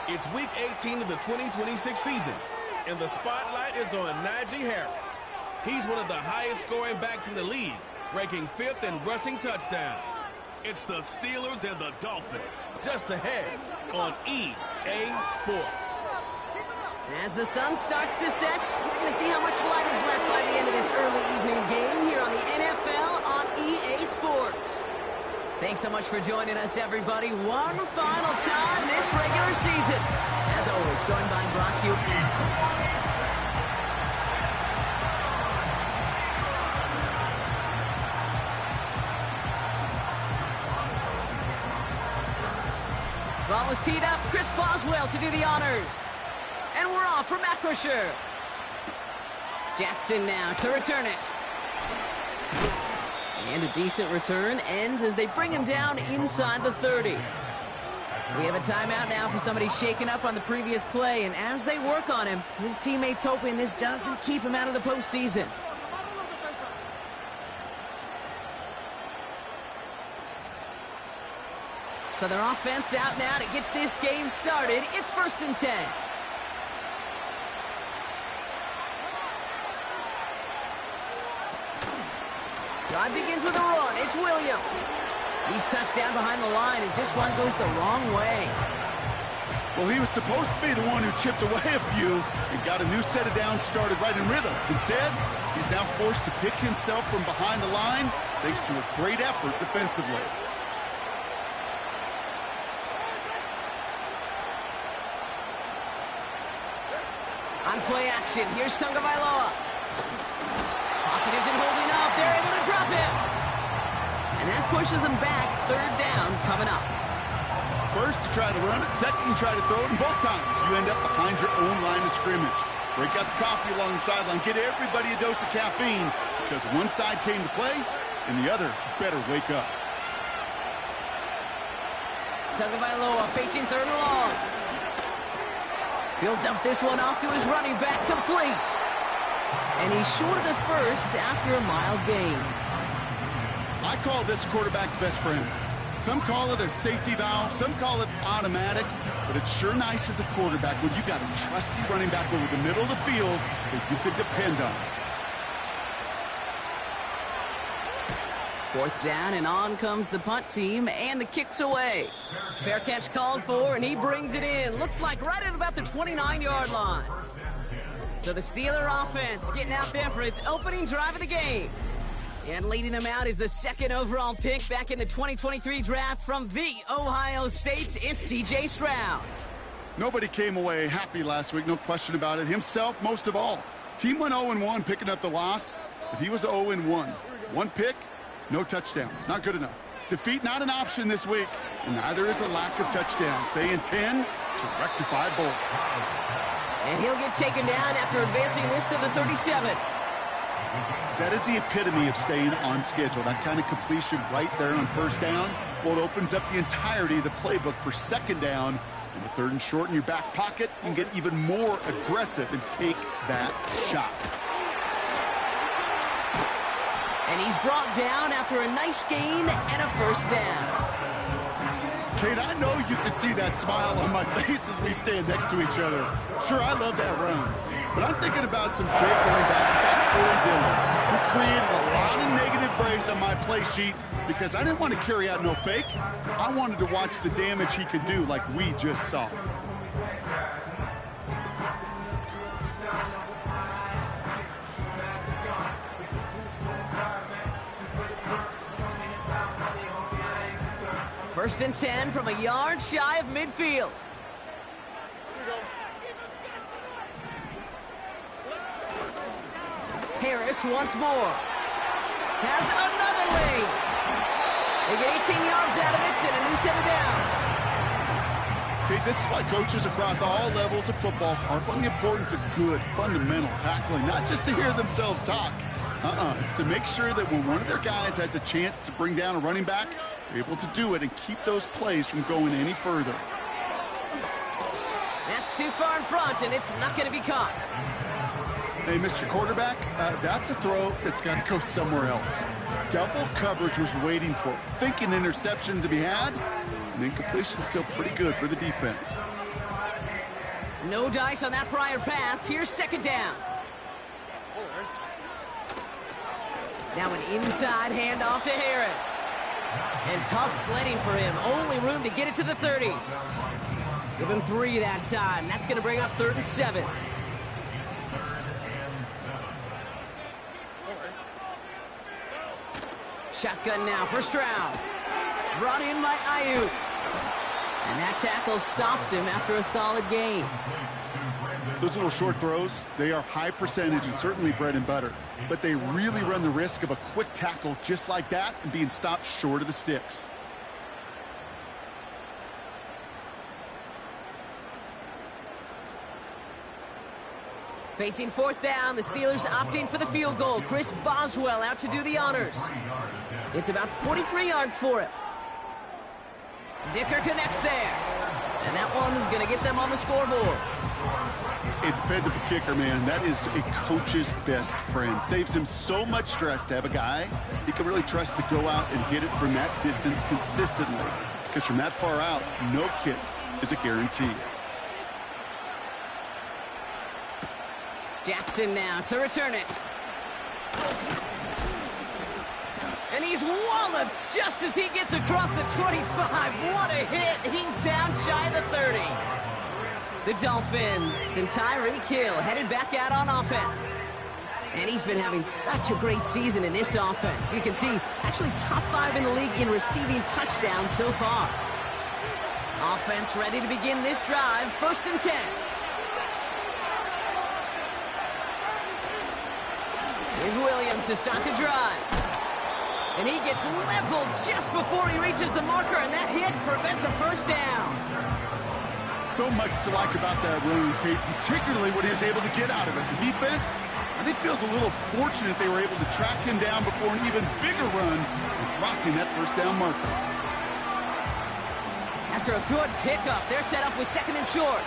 It's week 18 of the 2026 season, and the spotlight is on Najee Harris. He's one of the highest scoring backs in the league, ranking 5th in rushing touchdowns. It's the Steelers and the Dolphins, just ahead on EA Sports. As the sun starts to set, we're going to see how much light is left by the end of this early evening game here on the NFL on EA Sports. Thanks so much for joining us, everybody. One final time this regular season. As always, joined by Brock Hugh. Ball is teed up. Chris Boswell to do the honors. And we're off for Macrosher. Jackson now to return it. And a decent return ends as they bring him down inside the 30. We have a timeout now for somebody shaken up on the previous play, and as they work on him, his teammates hoping this doesn't keep him out of the postseason. So their offense out now to get this game started. It's 1st and 10. Drive begins with a run. It's Williams. He's touched down behind the line as this one goes the wrong way. Well, he was supposed to be the one who chipped away a few and got a new set of downs started right in rhythm. Instead, he's now forced to pick himself from behind the line thanks to a great effort defensively. On play action, here's Tagovailoa. Pocket isn't holding up. They're able to drop him. And that pushes them back. 3rd down coming up. First, you try to run it. Second, you try to throw it. And both times, you end up behind your own line of scrimmage. Break out the coffee along the sideline. Get everybody a dose of caffeine because one side came to play and the other better wake up. Tagovailoa facing third and long. He'll dump this one off to his running back, complete. And he's short of the first after a mile gain. I call this quarterback's best friend. Some call it a safety valve, some call it automatic, but it's sure nice as a quarterback when you got a trusty running back over the middle of the field that you could depend on. Fourth down, and on comes the punt team, and the kick's away. Fair catch called for, and he brings it in. Looks like right at about the 29-yard line. So the Steeler offense getting out there for its opening drive of the game. And leading them out is the second overall pick back in the 2023 draft from the Ohio State. It's C.J. Stroud. Nobody came away happy last week, no question about it. Himself, most of all. His team went 0-1, picking up the loss, but he was 0-1. One pick, no touchdowns. Not good enough. Defeat not an option this week, and neither is a lack of touchdowns. They intend to rectify both. And he'll get taken down after advancing this to the 37. That is the epitome of staying on schedule. That kind of completion right there on first down. Well, it opens up the entirety of the playbook for second down. And the third and short in your back pocket, you can get even more aggressive and take that shot. And he's brought down after a nice gain and a first down. Kate, I know you can see that smile on my face as we stand next to each other. Sure, I love that run. But I'm thinking about some great running backs like Corey Dillon, who created a lot of negative grades on my play sheet because I didn't want to carry out no fake. I wanted to watch the damage he could do like we just saw. First and 10 from a yard shy of midfield. Harris once more. Has another lane. They get 18 yards out of it and a new set of downs. Okay, this is why coaches across all levels of football harp on the importance of good, fundamental tackling, not just to hear themselves talk. It's to make sure that when one of their guys has a chance to bring down a running back, they're able to do it and keep those plays from going any further. That's too far in front, and it's not going to be caught. Hey, Mr. Quarterback, that's a throw that's got to go somewhere else. Double coverage was waiting for, thinking interception to be had, and incompletion's still pretty good for the defense. No dice on that prior pass. Here's second down. Now an inside handoff to Harris. And tough sledding for him. Only room to get it to the 30. Give him 3 that time. That's going to bring up 3rd and 7. Shotgun now for Stroud. Brought in by Ayuk. And that tackle stops him after a solid gain. Those little short throws, they are high percentage and certainly bread and butter. But they really run the risk of a quick tackle just like that and being stopped short of the sticks. Facing 4th down, the Steelers opting for the field goal. Chris Boswell out to do the honors. It's about 43 yards for him. Dicker connects there. And that one is going to get them on the scoreboard. A dependable kicker, man. That is a coach's best friend. Saves him so much stress to have a guy he can really trust to go out and hit it from that distance consistently. Because from that far out, no kick is a guarantee. Jackson now to return it. And he's walloped just as he gets across the 25. What a hit. He's down shy of the 30. The Dolphins and Tyreek Hill headed back out on offense. And he's been having such a great season in this offense. You can see actually top 5 in the league in receiving touchdowns so far. Offense ready to begin this drive. 1st and 10. Here's Williams to start the drive. And he gets leveled just before he reaches the marker, and that hit prevents a first down. So much to like about that run, Kate, particularly what he was able to get out of it. The defense, I think, feels a little fortunate they were able to track him down before an even bigger run and crossing that first down marker. After a good pickup, they're set up with 2nd and short.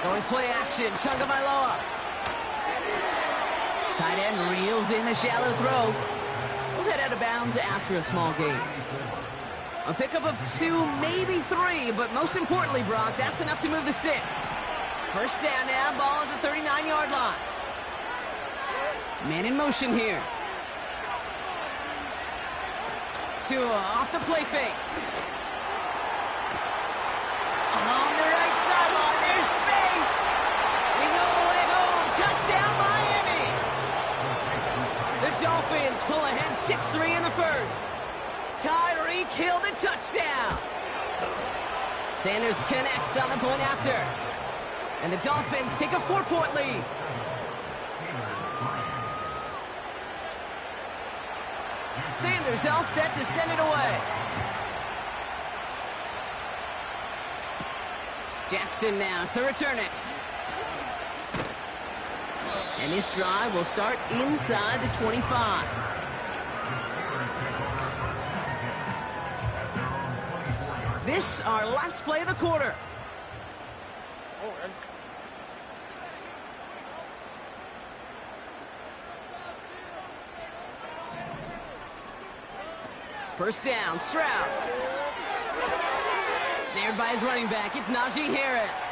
Going play action, Tagovailoa. Tight end reels in the shallow throw. We'll head out of bounds after a small gain. A pickup of 2, maybe 3, but most importantly, Brock, that's enough to move the sticks. First down now, ball at the 39-yard line. Man in motion here. Tua off the play fake. Along the right sideline, there's space. He's all the way home. Touchdown, Miami. The Dolphins pull ahead 6-3 in the first. Tyreek Hill the touchdown. Sanders connects on the point after. And the Dolphins take a 4-point lead. Sanders all set to send it away. Jackson now to return it. And this drive will start inside the 25. This our last play of the quarter. First down, Stroud. Snared by his running back, it's Najee Harris.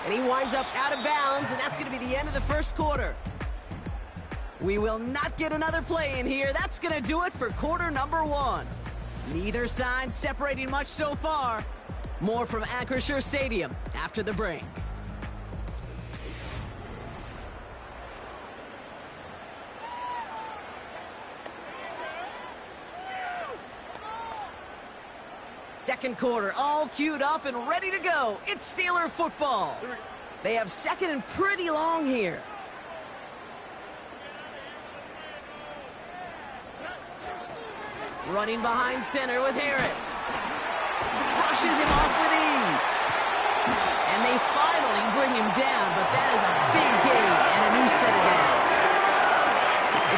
And he winds up out of bounds, and that's going to be the end of the first quarter. We will not get another play in here. That's going to do it for quarter number 1. Neither side separating much so far. More from Acrisure Stadium after the break. Second quarter, all queued up and ready to go. It's Steeler football. They have 2nd and pretty long here. Running behind center with Harris. Brushes him off with ease. And they finally bring him down, but that is a big gain and a new set of downs.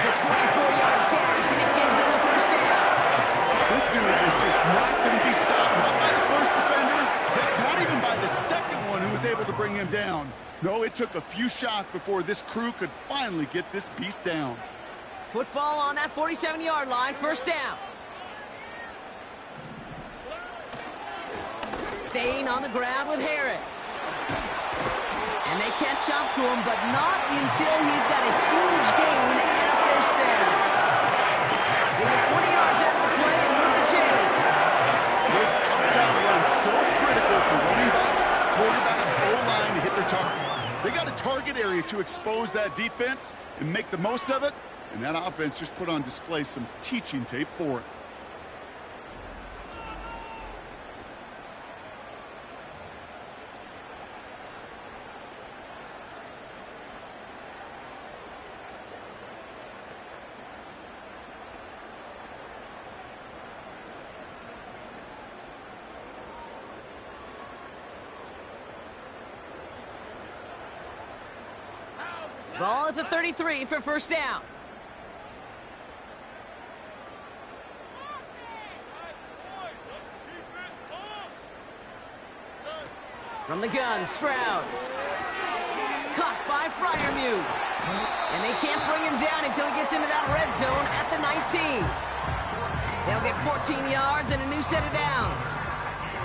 It's a 24-yard gash, and it gives them the first down. This dude was just not going to be stopped, not by the first defender, not even by the second one who was able to bring him down. No, it took a few shots before this crew could finally get this beast down. Football on that 47-yard line, first down. Staying on the ground with Harris. And they catch up to him, but not until he's got a huge gain and a first down. They get 20 yards out of the play and move the chains. Those outside runs so critical for running back, quarterback, O-line to hit their targets. They got a target area to expose that defense and make the most of it, and that offense just put on display some teaching tape for it. Ball at the 33 for first down. From the gun, Stroud. Caught by Freiermuth. And they can't bring him down until he gets into that red zone at the 19. They'll get 14 yards and a new set of downs.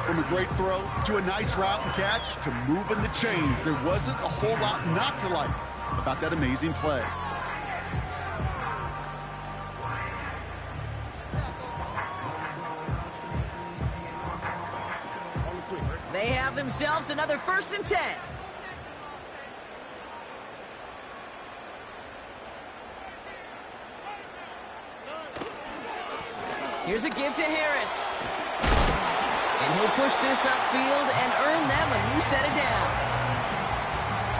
From a great throw to a nice route and catch to moving the chains, there wasn't a whole lot not to like about that amazing play. They have themselves another 1st and 10. Here's a give to Harris. And he'll push this upfield and earn them a new set of downs.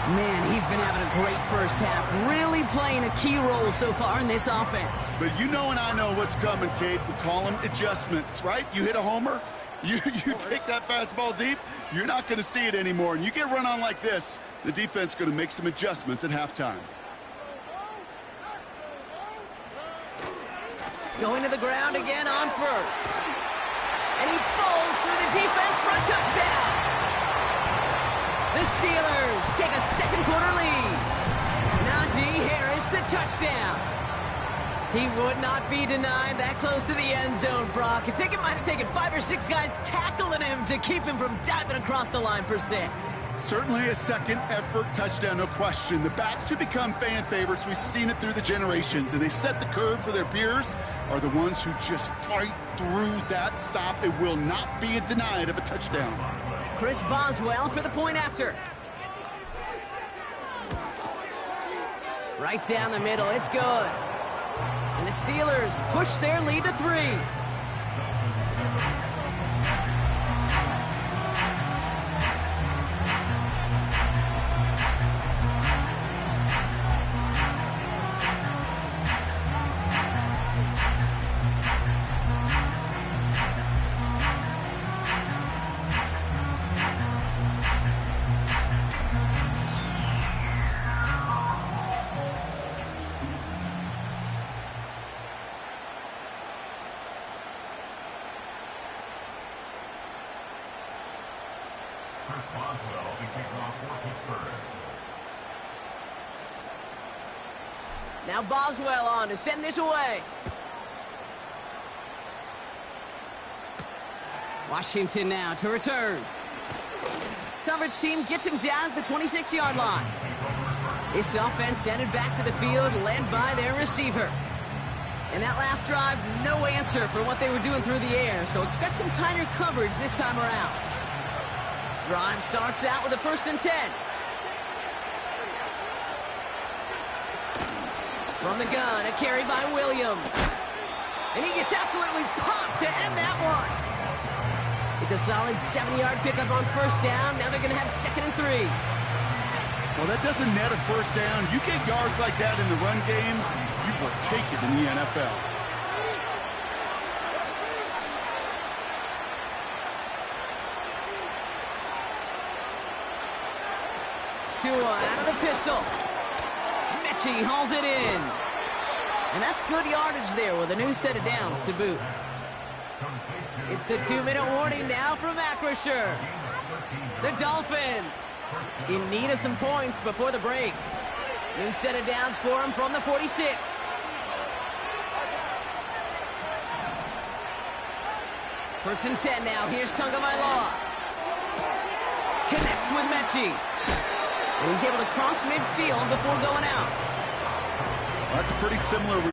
Man, he's been having a great first half, really playing a key role so far in this offense. But you know and I know what's coming, Kate. We call them adjustments, right? You hit a homer, you take that fastball deep, you're not going to see it anymore. And you get run on like this, the defense is going to make some adjustments at halftime. Going to the ground again on first. And he falls through the defense for a touchdown. The Steelers take a second quarter lead. Najee Harris, the touchdown. He would not be denied that close to the end zone, Brock. I think it might have taken 5 or 6 guys tackling him to keep him from diving across the line for 6. Certainly a second effort touchdown, no question. The backs who become fan favorites, we've seen it through the generations, and they set the curve for their peers, are the ones who just fight through that stop. It will not be denied of a touchdown. Chris Boswell for the point after. Right down the middle, it's good. And the Steelers push their lead to 3. Now Boswell on to send this away. Washington now to return. Coverage team gets him down at the 26-yard line. This offense headed back to the field, led by their receiver. And that last drive, no answer for what they were doing through the air, so expect some tighter coverage this time around. Drive starts out with a 1st and 10. From the gun, a carry by Williams. And he gets absolutely popped to end that one. It's a solid 70-yard pickup on 1st down. Now they're going to have 2nd and 3. Well, that doesn't net a 1st down. You get yards like that in the run game, you will take it in the NFL. Tua out of the pistol. Mechie hauls it in. And that's good yardage there with a new set of downs to boot. It's the 2-minute warning now from Acrisure. The Dolphins in need of some points before the break. New set of downs for him from the 46. First and 10 now. Here's Tagovailoa. Connects with Mechie. And he's able to cross midfield before going out. Well, that's a pretty similar...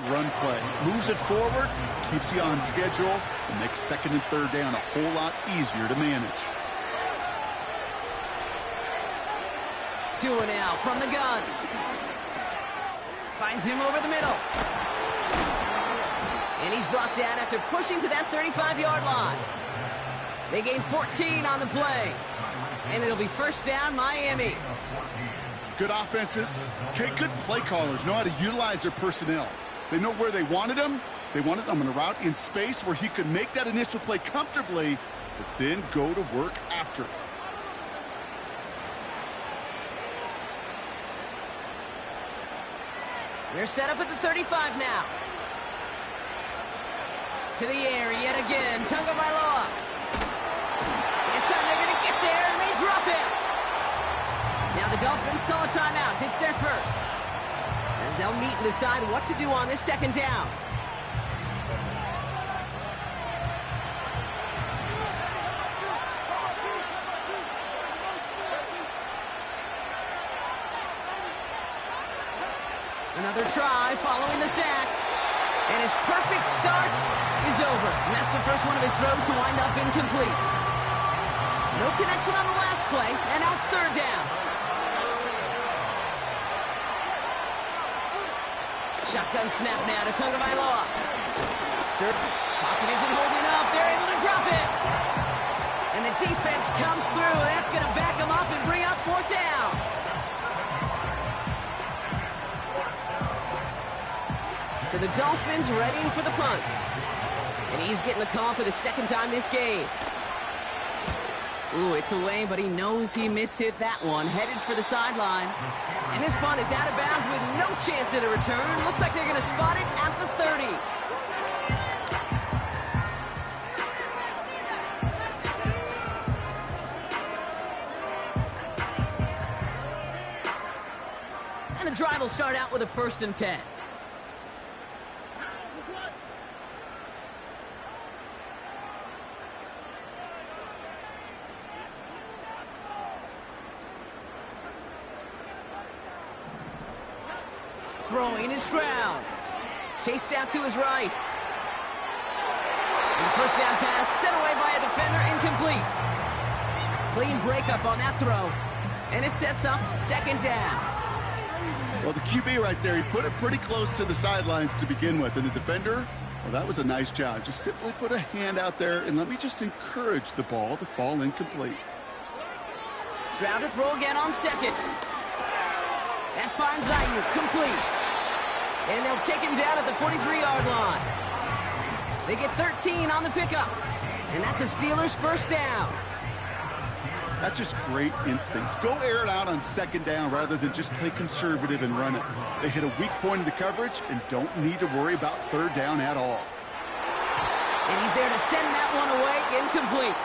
run play. Moves it forward, keeps you on schedule, and makes 2nd and 3rd down a whole lot easier to manage. Tua now from the gun. Finds him over the middle. And he's brought down after pushing to that 35-yard line. They gain 14 on the play. And it'll be 1st down, Miami. Good offenses. Okay, good play callers know how to utilize their personnel. They know where they wanted him. They wanted him on a route in space where he could make that initial play comfortably, but then go to work after it. They're set up at the 35 now. To the air yet again. Tagovailoa. This time they're going to get there, and they drop it. Now the Dolphins call a timeout. It's their first. As they'll meet and decide what to do on this 2nd down. Another try following the sack. And his perfect start is over. And that's the first one of his throws to wind up incomplete. No connection on the last play, and now it's 3rd down. Shotgun snap now to Tagovailoa. Pocket isn't holding up. They're able to drop it. And the defense comes through. That's going to back them up and bring up 4th down. So the Dolphins readying for the punt. And he's getting the call for the 2nd time this game. Ooh, it's away, but he knows he mishit that one. Headed for the sideline. And this punt is out of bounds with no chance at a return. Looks like they're going to spot it at the 30. And the drive will start out with a 1st and 10. Throwing is Stroud. Chased out to his right. And the 1st down pass sent away by a defender, incomplete. Clean breakup on that throw. And it sets up 2nd down. Well, the QB right there, he put it pretty close to the sidelines to begin with. And the defender, well, that was a nice job. Just simply put a hand out there and let me just encourage the ball to fall incomplete. Stroud to throw again on 2nd. That finds Ayuk, complete. And they'll take him down at the 43-yard line. They get 13 on the pickup. And that's a Steelers 1st down. That's just great instincts. Go air it out on 2nd down rather than just play conservative and run it. They hit a weak point in the coverage and don't need to worry about 3rd down at all. And he's there to send that one away, incomplete.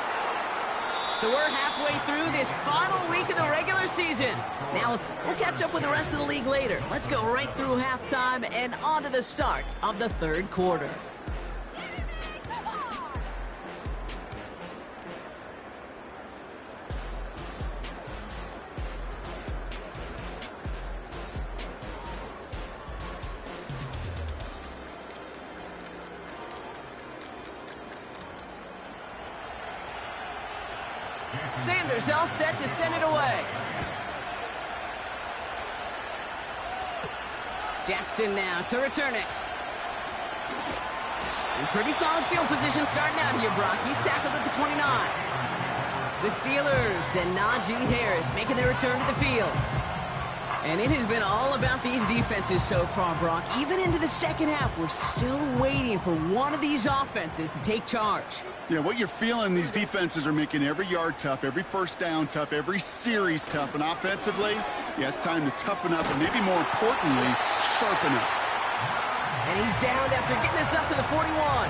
So we're halfway through this final week of the regular season. Now we'll catch up with the rest of the league later. Let's go right through halftime and on to the start of the 3rd quarter. Sanders all set to send it away. Jackson now to return it. In pretty solid field position starting out here, Brock. He's tackled at the 29. The Steelers and Najee Harris making their return to the field. And it has been all about these defenses so far, Brock. Even into the 2nd half, we're still waiting for one of these offenses to take charge. Yeah, what you're feeling, these defenses are making every yard tough, every 1st down tough, every series tough. And offensively, yeah, it's time to toughen up and maybe more importantly, sharpen up. And he's downed after getting this up to the 41.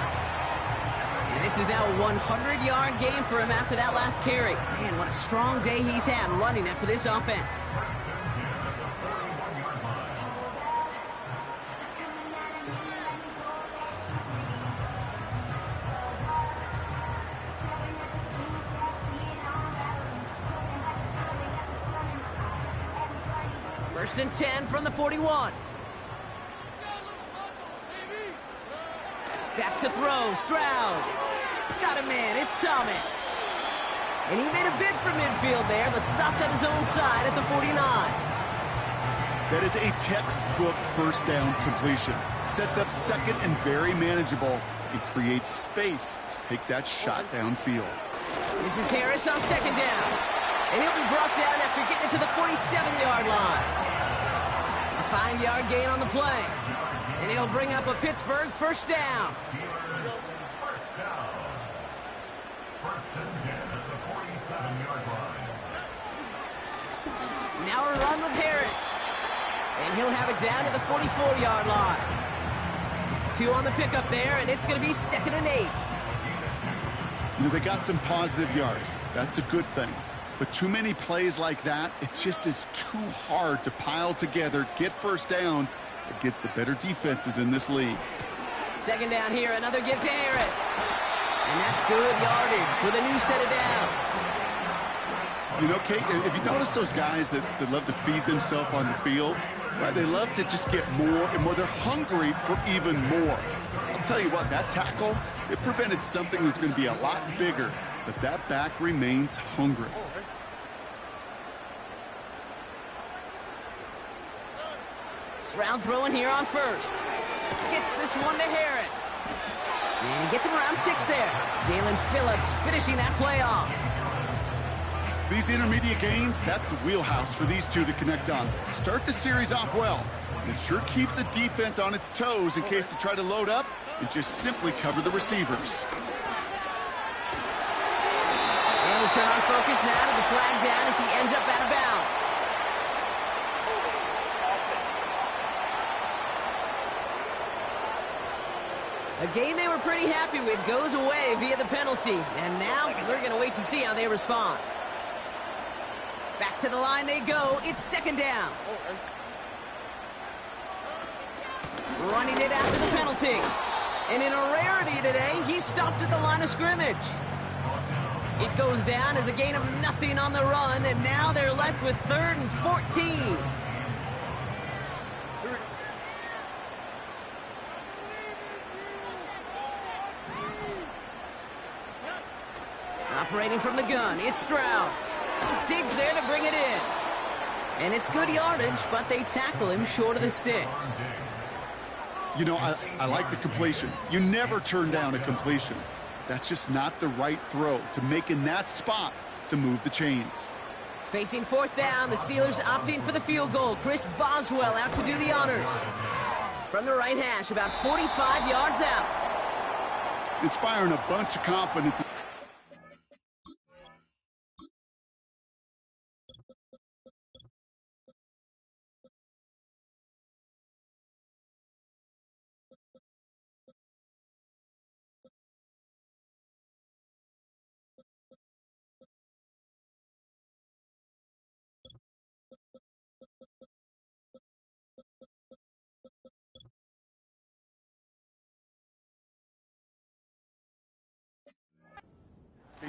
And this is now a 100-yard game for him after that last carry. Man, what a strong day he's had running it for this offense. First and 10 from the 41. Back to throw, Stroud. Got a man, it's Thomas. And he made a bid for midfield there, but stopped on his own side at the 49. That is a textbook 1st down completion. Sets up 2nd and very manageable. It creates space to take that shot downfield. This is Harris on 2nd down. And he'll be brought down after getting it to the 47-yard line. A 5-yard gain on the play. And he'll bring up a Pittsburgh 1st down. Now a run with Harris. And he'll have it down to the 44-yard line. 2 on the pickup there, and it's going to be 2nd and 8. You know, they got some positive yards. That's a good thing. But too many plays like that, it just is too hard to pile together, get 1st downs against the better defenses in this league. 2nd down here, another give to Harris. And that's good yardage with a new set of downs. You know, Kate, if you notice those guys that love to feed themselves on the field, right? They love to just get more and more. They're hungry for even more. I'll tell you what, that tackle, it prevented something that's going to be a lot bigger, but that back remains hungry. Stroud throwing here on first. Gets this one to Harris. And he gets him around 6 there. Jalen Phillips finishing that play off. These intermediate games, that's the wheelhouse for these two to connect on. Start the series off well. It sure keeps the defense on its toes in case they try to load up and just simply cover the receivers. And we'll turn our focus now to the flag down as he ends up out of bounds. A game they were pretty happy with goes away via the penalty. And now we're going to wait to see how they respond. Back to the line they go. It's second down. Running it after the penalty. And in a rarity today, he stopped at the line of scrimmage. It goes down as a gain of nothing on the run, and now they're left with 3rd and 14. Operating from the gun, it's Stroud. Digs there to bring it in. And it's good yardage, but they tackle him short of the sticks. You know, I like the completion. You never turn down a completion. That's just not the right throw to make in that spot to move the chains. Facing 4th down, the Steelers opting for the field goal. Chris Boswell out to do the honors. From the right hash, about 45 yards out. Inspiring a bunch of confidence.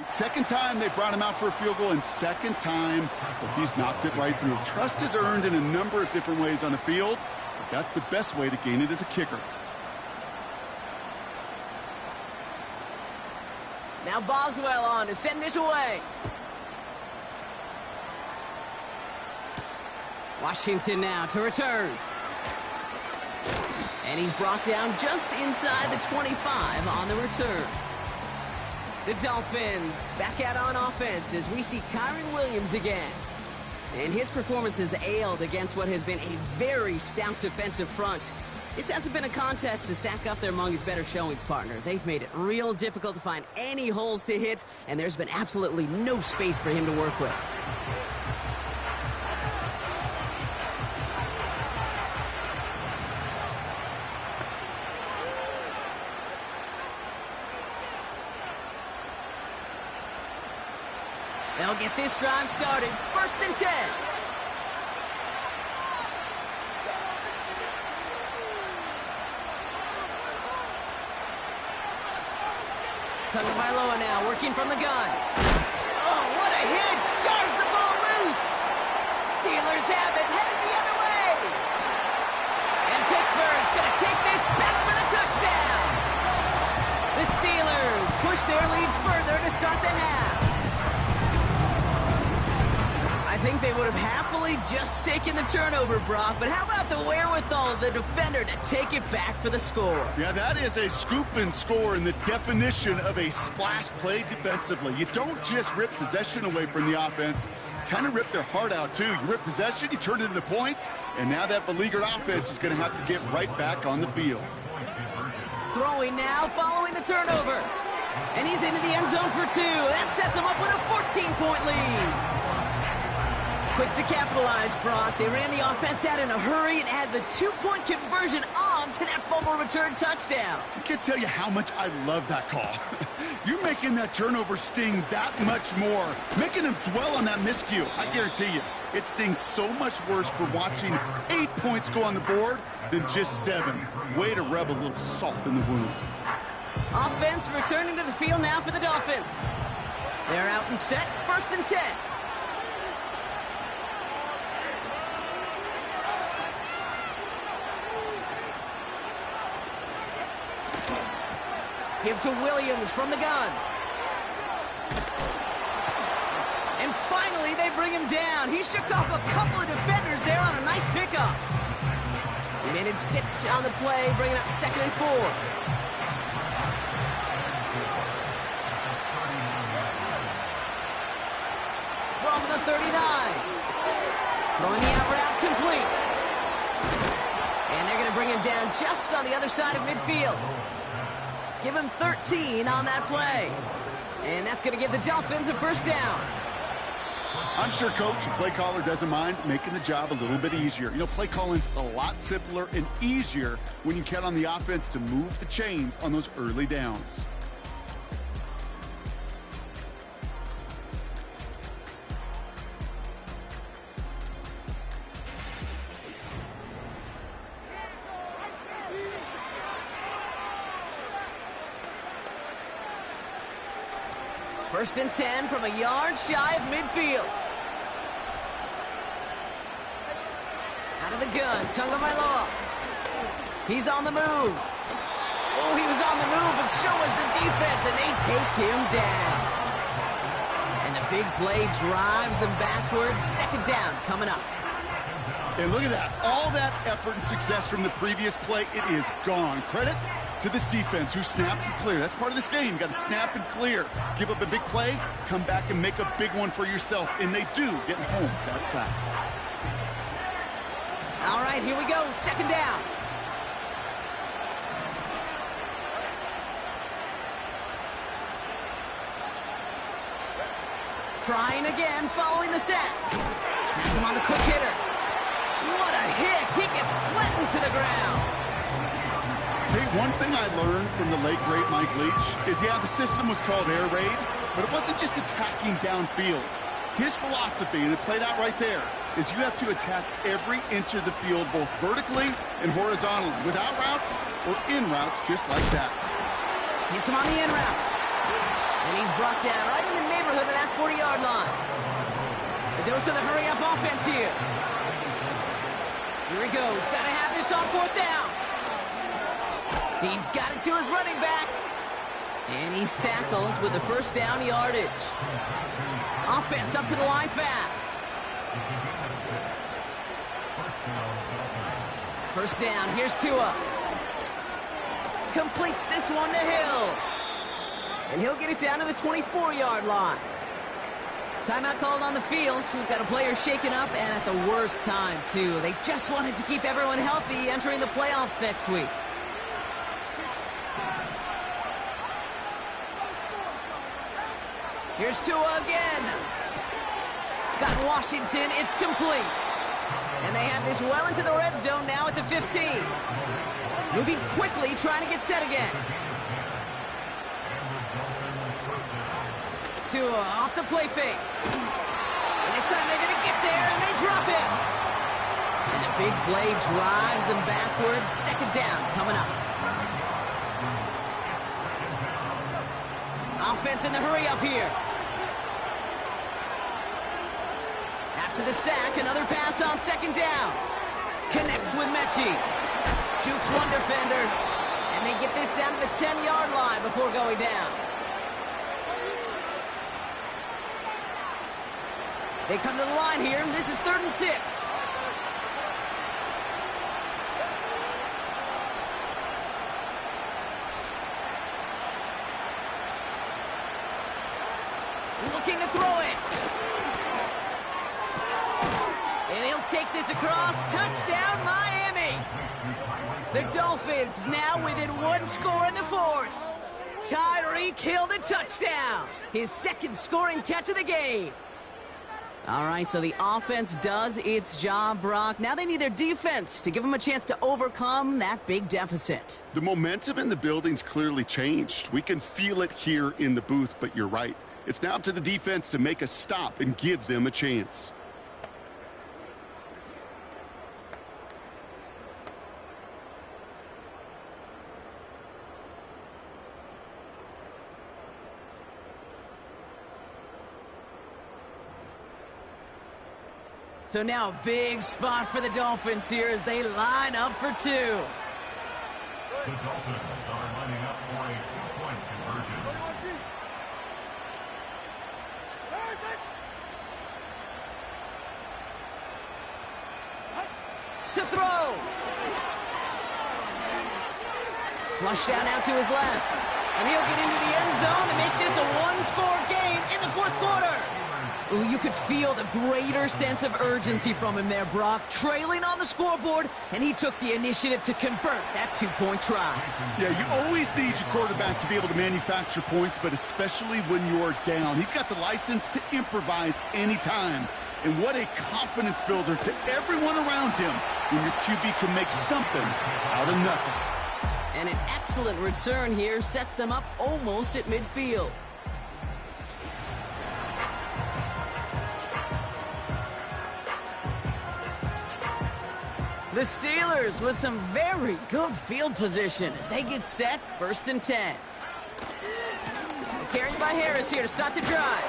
Second time they brought him out for a field goal, and second time he's knocked it right through. Trust is earned in a number of different ways on the field, but that's the best way to gain it as a kicker. Now Boswell on to send this away. Washington now to return. And he's brought down just inside the 25 on the return. The Dolphins back out on offense as we see Kyron Williams again. And his performance has ailed against what has been a very stout defensive front. This hasn't been a contest to stack up there among his better showings, partner. They've made it real difficult to find any holes to hit, and there's been absolutely no space for him to work with. They'll get this drive started. 1st and 10. Tagovailoa now working from the gun. Oh, what a hit! Jars the ball loose. Steelers have it, headed the other way. And Pittsburgh's going to take this back for the touchdown. The Steelers push their lead further to start the half. I think they would have happily just taken the turnover, Brock, but how about the wherewithal of the defender to take it back for the score? Yeah, that is a scoop and score in the definition of a splash play defensively. You don't just rip possession away from the offense, kind of rip their heart out too. You rip possession, you turn it into points, and now that beleaguered offense is going to have to get right back on the field. Throwing now, following the turnover. And he's into the end zone for 2. That sets him up with a 14-point lead. Quick to capitalize, Brock. They ran the offense out in a hurry and had the 2-point conversion on to that fumble return touchdown. I can't tell you how much I love that call. You're making that turnover sting that much more, making them dwell on that miscue. I guarantee you, it stings so much worse for watching 8 points go on the board than just 7. Way to rub a little salt in the wound. Offense returning to the field now for the Dolphins. They're out and set, 1st and 10. Give to Williams from the gun. And finally, they bring him down. He shook off a couple of defenders there on a nice pickup. Minute 6 on the play, bringing up 2nd and 4. From the 39. Throwing the out route complete. And they're going to bring him down just on the other side of midfield. Give him 13 on that play. And that's going to give the Dolphins a first down. I'm sure Coach, the play caller, doesn't mind making the job a little bit easier. You know, play calling's a lot simpler and easier when you count on the offense to move the chains on those early downs. First and 10 from a yard shy of midfield. Out of the gun, Tagovailoa. He's on the move. Oh, he was on the move, but so was the defense, and they take him down. And the big play drives them backwards. 2nd down coming up. And look at that. All that effort and success from the previous play, it is gone. Credit to this defense who snapped and cleared. That's part of this game. You got to snap and clear. Give up a big play, come back and make a big one for yourself. And they do, getting home that side. All right, here we go. 2nd down. Trying again, following the sack. Has him on the quick hitter. What a hit! He gets flattened to the ground. Hey, one thing I learned from the late, great Mike Leach is, yeah, the system was called air raid, but it wasn't just attacking downfield. His philosophy, and it played out right there, is you have to attack every inch of the field, both vertically and horizontally, without routes or in routes just like that. Hits him on the in route. And he's brought down right in the neighborhood of that 40-yard line. The dose of the hurry-up offense here. Here he goes. Got to have this on 4th down. He's got it to his running back. And he's tackled with the first down yardage. Offense up to the line fast. First down. Here's Tua. Completes this one to Hill. And he'll get it down to the 24-yard line. Timeout called on the field, so we've got a player shaken up, and at the worst time, too. They just wanted to keep everyone healthy entering the playoffs next week. Here's Tua again. Got Washington. It's complete. And they have this well into the red zone now at the 15. Moving quickly, trying to get set again. Tua off the play fake. And this time they're going to get there, and they drop him. And the big play drives them backwards. 2nd down coming up. Offense in the hurry-up here. After the sack, another pass on 2nd down. Connects with Mechie. Jukes one defender. And they get this down to the 10-yard line before going down. They come to the line here, and this is 3rd and 6. Looking to throw it. And he'll take this across. Touchdown, Miami. The Dolphins now within 1 score in the 4th. Tyreek Hill the touchdown. His 2nd scoring catch of the game. All right, so the offense does its job, Brock. Now they need their defense to give them a chance to overcome that big deficit. The momentum in the building's clearly changed. We can feel it here in the booth, but you're right. It's now up to the defense to make a stop and give them a chance. So now a big spot for the Dolphins here as they line up for 2. The Dolphins are lining up for a 2-point conversion. To throw. Flushed out now to his left. And he'll get into the end zone to make this a one-score game in the fourth quarter. Ooh, you could feel the greater sense of urgency from him there, Brock. Trailing on the scoreboard, and he took the initiative to convert that two-point try. Yeah, you always need your quarterback to be able to manufacture points, but especially when you're down. He's got the license to improvise anytime. And what a confidence builder to everyone around him when your QB can make something out of nothing. And an excellent return here sets them up almost at midfield. The Steelers with some very good field position as they get set, 1st and 10. Carried by Harris here to start the drive.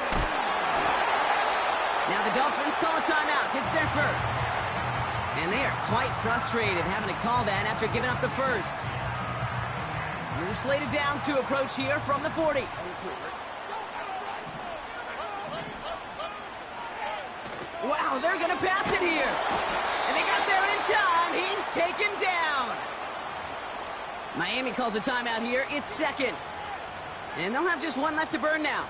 Now the Dolphins call a timeout. It's their first. And they are quite frustrated having to call that after giving up the first. New slated downs to approach here from the 40. Wow, they're going to pass it here. And they got there in time. He's taken down. Miami calls a timeout here. It's 2nd. And they'll have just one left to burn now.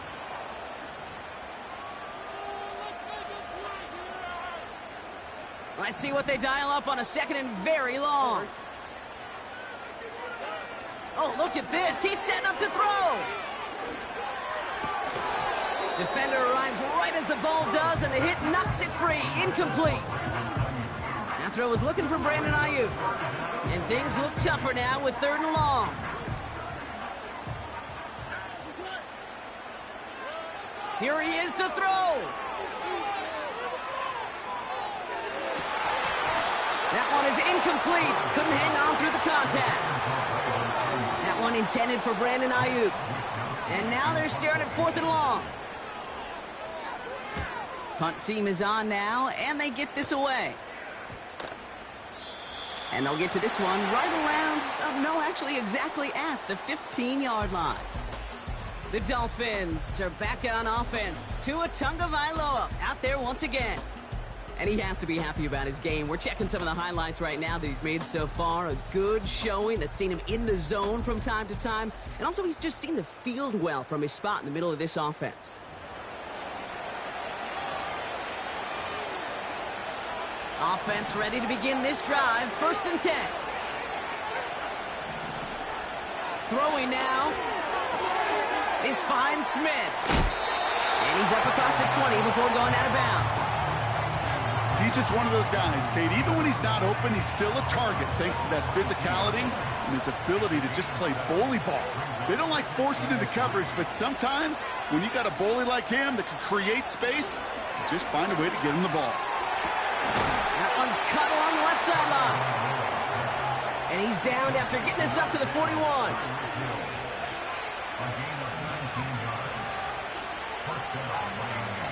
Let's see what they dial up on a 2nd and very long. Oh, look at this. He's setting up to throw. Defender arrives right as the ball does, and the hit knocks it free. Incomplete. That throw was looking for Brandon Ayuk. And things look tougher now with 3rd and long. Here he is to throw. That one is incomplete. Couldn't hang on through the contact. That one intended for Brandon Ayuk. And now they're staring at 4th and long. Punt team is on now, and they get this away. And they'll get to this one right around, no, actually exactly at the 15-yard line. The Dolphins are back on offense. Tua Tagovailoa out there once again. And he has to be happy about his game. We're checking some of the highlights right now that he's made so far. A good showing that's seen him in the zone from time to time. And also he's just seen the field well from his spot in the middle of this offense. Offense ready to begin this drive. 1st and 10. Throwing now is Fine Smith. And he's up across the 20 before going out of bounds. He's just one of those guys, Kate. Even when he's not open, he's still a target thanks to that physicality and his ability to just play bully ball. They don't like forcing into coverage, but sometimes when you got a bully like him that can create space, just find a way to get him the ball. That one's cut along the left sideline. And he's downed after getting this up to the 41.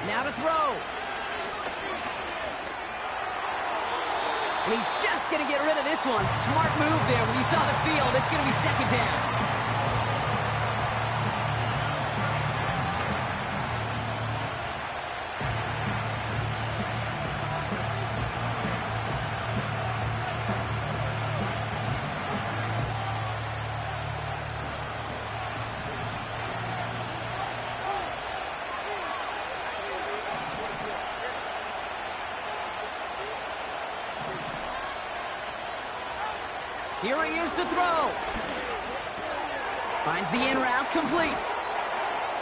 Now to throw. And he's just going to get rid of this one. Smart move there. When you saw the field, it's going to be 2nd down. Here he is to throw. Finds the in route complete.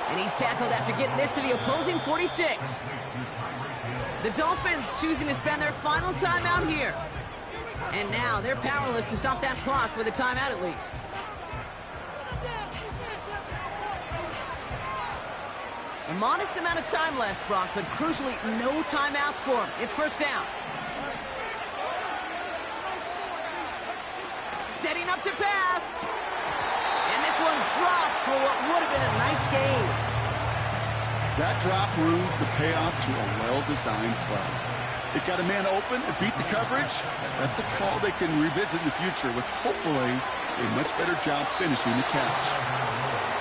And he's tackled after getting this to the opposing 46. The Dolphins choosing to spend their final timeout here. And now they're powerless to stop that clock with a timeout at least. A modest amount of time left, Brock, but crucially no timeouts for him. It's 1st down. Setting up to pass. And this one's dropped for what would have been a nice game. That drop ruins the payoff to a well-designed play. It got a man open, it beat the coverage. That's a call they can revisit in the future with hopefully a much better job finishing the catch.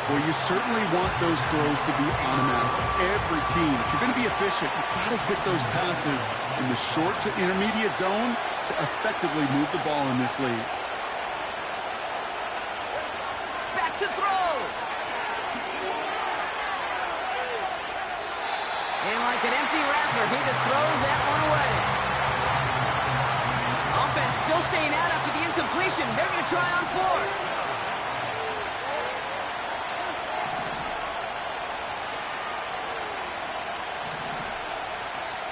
Well, you certainly want those throws to be automatic. Every team, if you're going to be efficient, you've got to hit those passes in the short to intermediate zone to effectively move the ball in this league. an empty wrapper. He just throws that one away. Offense still staying out after the incompletion. They're going to try on fourth.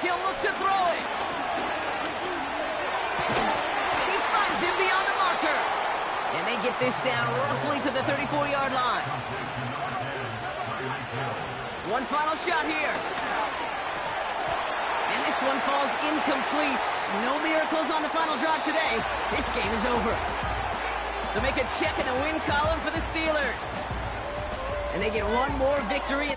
He'll look to throw it. He finds him beyond the marker. And they get this down roughly to the 34-yard line. One final shot here. And this one falls incomplete. No miracles on the final drive today. This game is over. So make a check in the win column for the Steelers. And they get one more victory.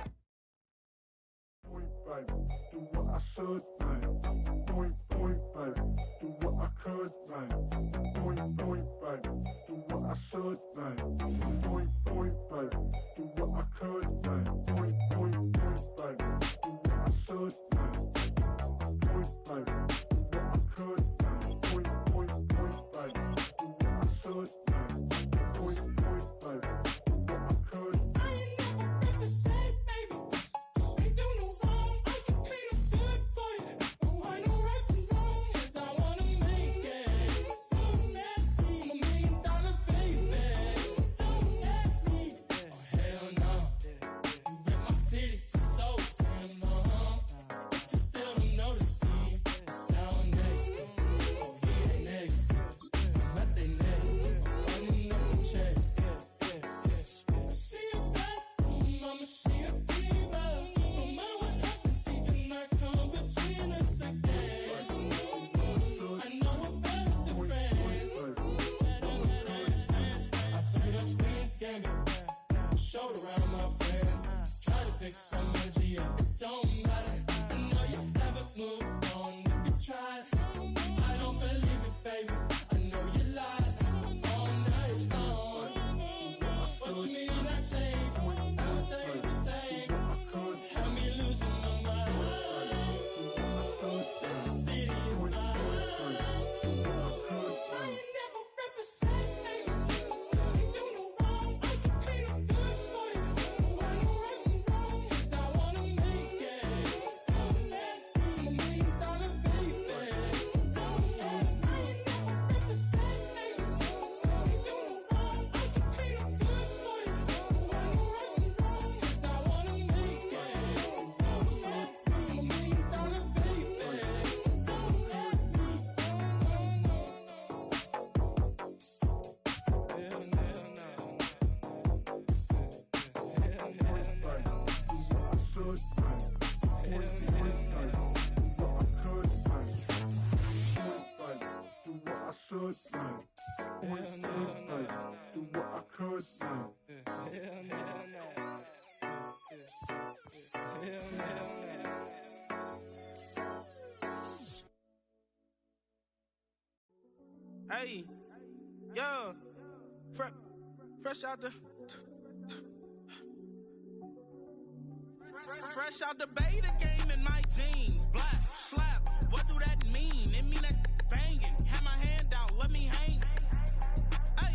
Hey, yo, fresh out the beta game in my jeans. Black, slap, what do that mean? It mean that banging. Have my hand out, let me hang. Hey,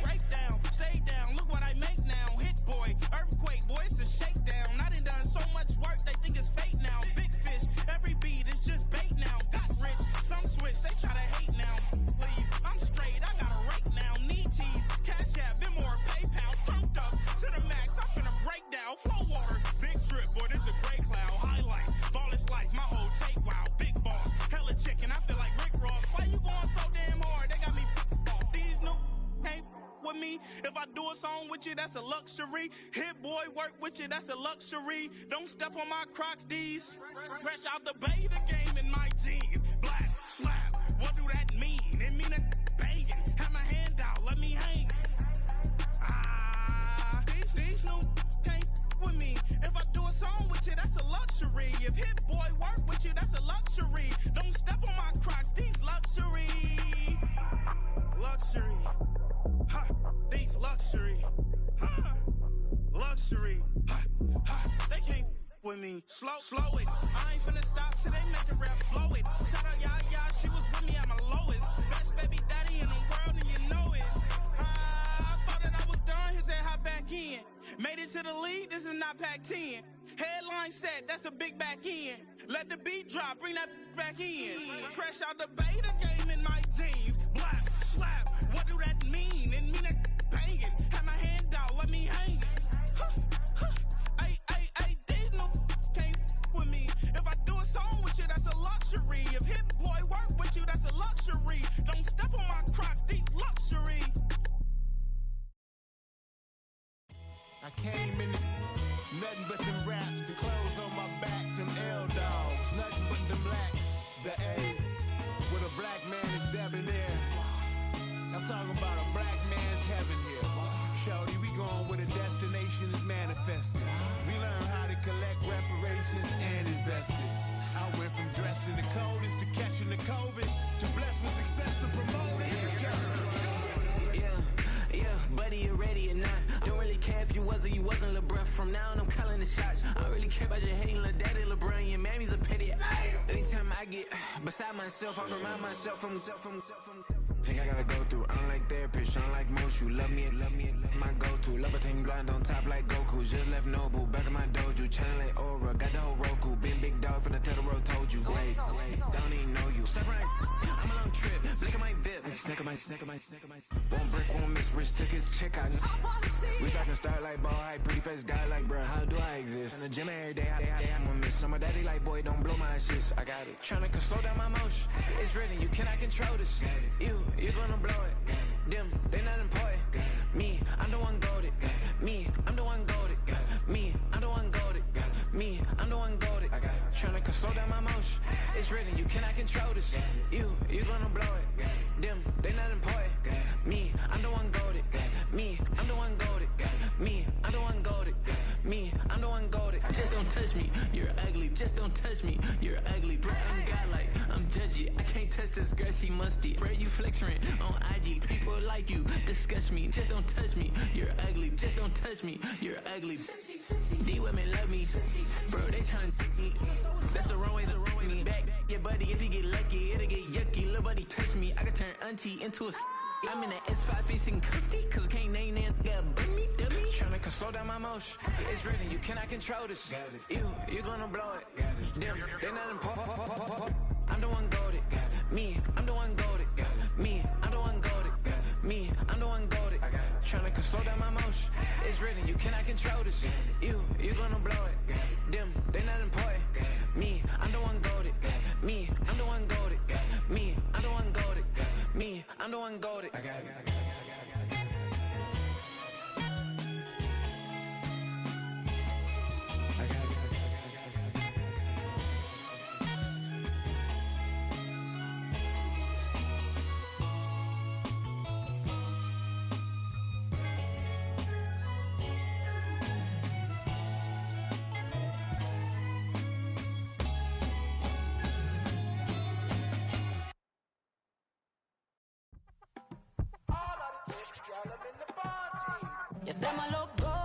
break down, stay down, look what I make now. Hit boy, earthquake, boy, it's a shakedown. I done so much work, they think it's fake now. Big fish, every beat is just bait now. Got rich, some switch, they try to hate now. Leave, I'm straight, I got a rake now. Need tease, cash app, Venmo or PayPal. Turned up to the max, I'm finna break down. Flow water, big trip, boy, this a gray cloud. Highlights, ball is life, my whole take, wow. Big boss, hella chicken, I feel like Rick Ross. Why you going so damn hard? They got me off. These new can't with me. If I do a song with you, that's a luxury. Hit boy, work with you, that's a luxury. Don't step on my Crocs, these. Fresh out the beta game in my jeans. Black, slap, what do that mean? It mean that banging. Have my hand out, let me hang. These new can't with me. If I do a song with you, that's a luxury. If hit boy work with you, that's a luxury. Don't step on my Crocs, these luxury. Luxury. Ha, these luxury. Ha, luxury. Ha, ha, they can't with me. Slow it. I ain't finna stop till they make the rap blow it. Shout out Yaya, she was with me at my lowest. Best baby daddy in the world and you know it. I thought that I was done, his head hop back in. Made it to the league, this is not Pac-10. Headline set, that's a big back end. Let the beat drop, bring that back in. Fresh out the beta game in my jeans. Black, slap, what do that mean? It mean that banging. Have my hand out, let me hang it. These no can't with me. If I do a song with you, that's a luxury. If Hit Boy work with you, that's a luxury. Don't step on my Crocs, these luxury. I came in nothing but them raps, the clothes on my back, them L-dogs, nothing but them blacks. The A, with a black man is debonair. I'm talking about a black man's heaven here. Shorty, we going where the destination is manifested. We learn how to collect reparations and invest it. I went from dressing the coldest to catching the COVID, to blessed with success to promote it, to just do it. Yeah, buddy, you ready or not? Don't really care if you was or you wasn't LeBron. From now on, I'm calling the shots. I don't really care about your hating little daddy LeBron. Your mammy's a petty. Anytime I get beside myself, I remind myself from Think I gotta go through. I don't like therapist, I don't like most. You love me, my go-to. Love a thing blind on top like Goku. Just left Noble, back in my dojo. Channel like Aura, got the whole Roku. Been big dog from the Tether Road, told you. Wait, don't even know you. Step right, I'm a long trip. Blink at my VIP. Snack One brick, one miss. Rich took his chick out. We talking start like ball hype. Pretty face guy like, bruh, how do I exist? In the gym every day, I'm gonna miss. So my daddy like, boy, don't blow my shit. I got it. Tryna slow down my motion. It's written, you cannot control this. You're gonna blow it. Them, they not important. Me, I'm the one goated. Me, I'm the one goated. Me, I'm the one goated. Me, I'm the one goated. Tryna slow down my motion. It's written, you cannot control this. You're gonna blow it. Them, they not important. Me, I'm the one goated. Me, I'm the one goated. Me, I'm the one goated. Me, I'm the one goated. Just don't touch me, you're ugly. Just don't touch me, you're ugly. Bro, I'm godlike, I'm judgy. I can't touch this girl, she musty. Bro, you flexing on IG. People like you disgust me. Just don't touch me, you're ugly. Just don't touch me, you're ugly. These women love me, bro. They tryna me. That's the wrong way. Me back, yeah, buddy. If he get lucky, it'll get yucky. Little buddy touch me, I could turn auntie into a. I'm in the S5 facing cuffy, cause I can't name that guy but me, dummy. Tryna slow down my motion. It's written, you cannot control this. You're gonna blow it. Them, they not important. I'm the one goated. Me, I'm the one goated. Me, I'm the one goated. Me, I'm the one goated. Tryna slow down my motion. It's written, you cannot control this. You're gonna blow it. Them, they not important. Me, I'm the one goated. Me, I'm the one goated. Me, I'm the one goated. Me, I'm the one goated. Yes, them a look good.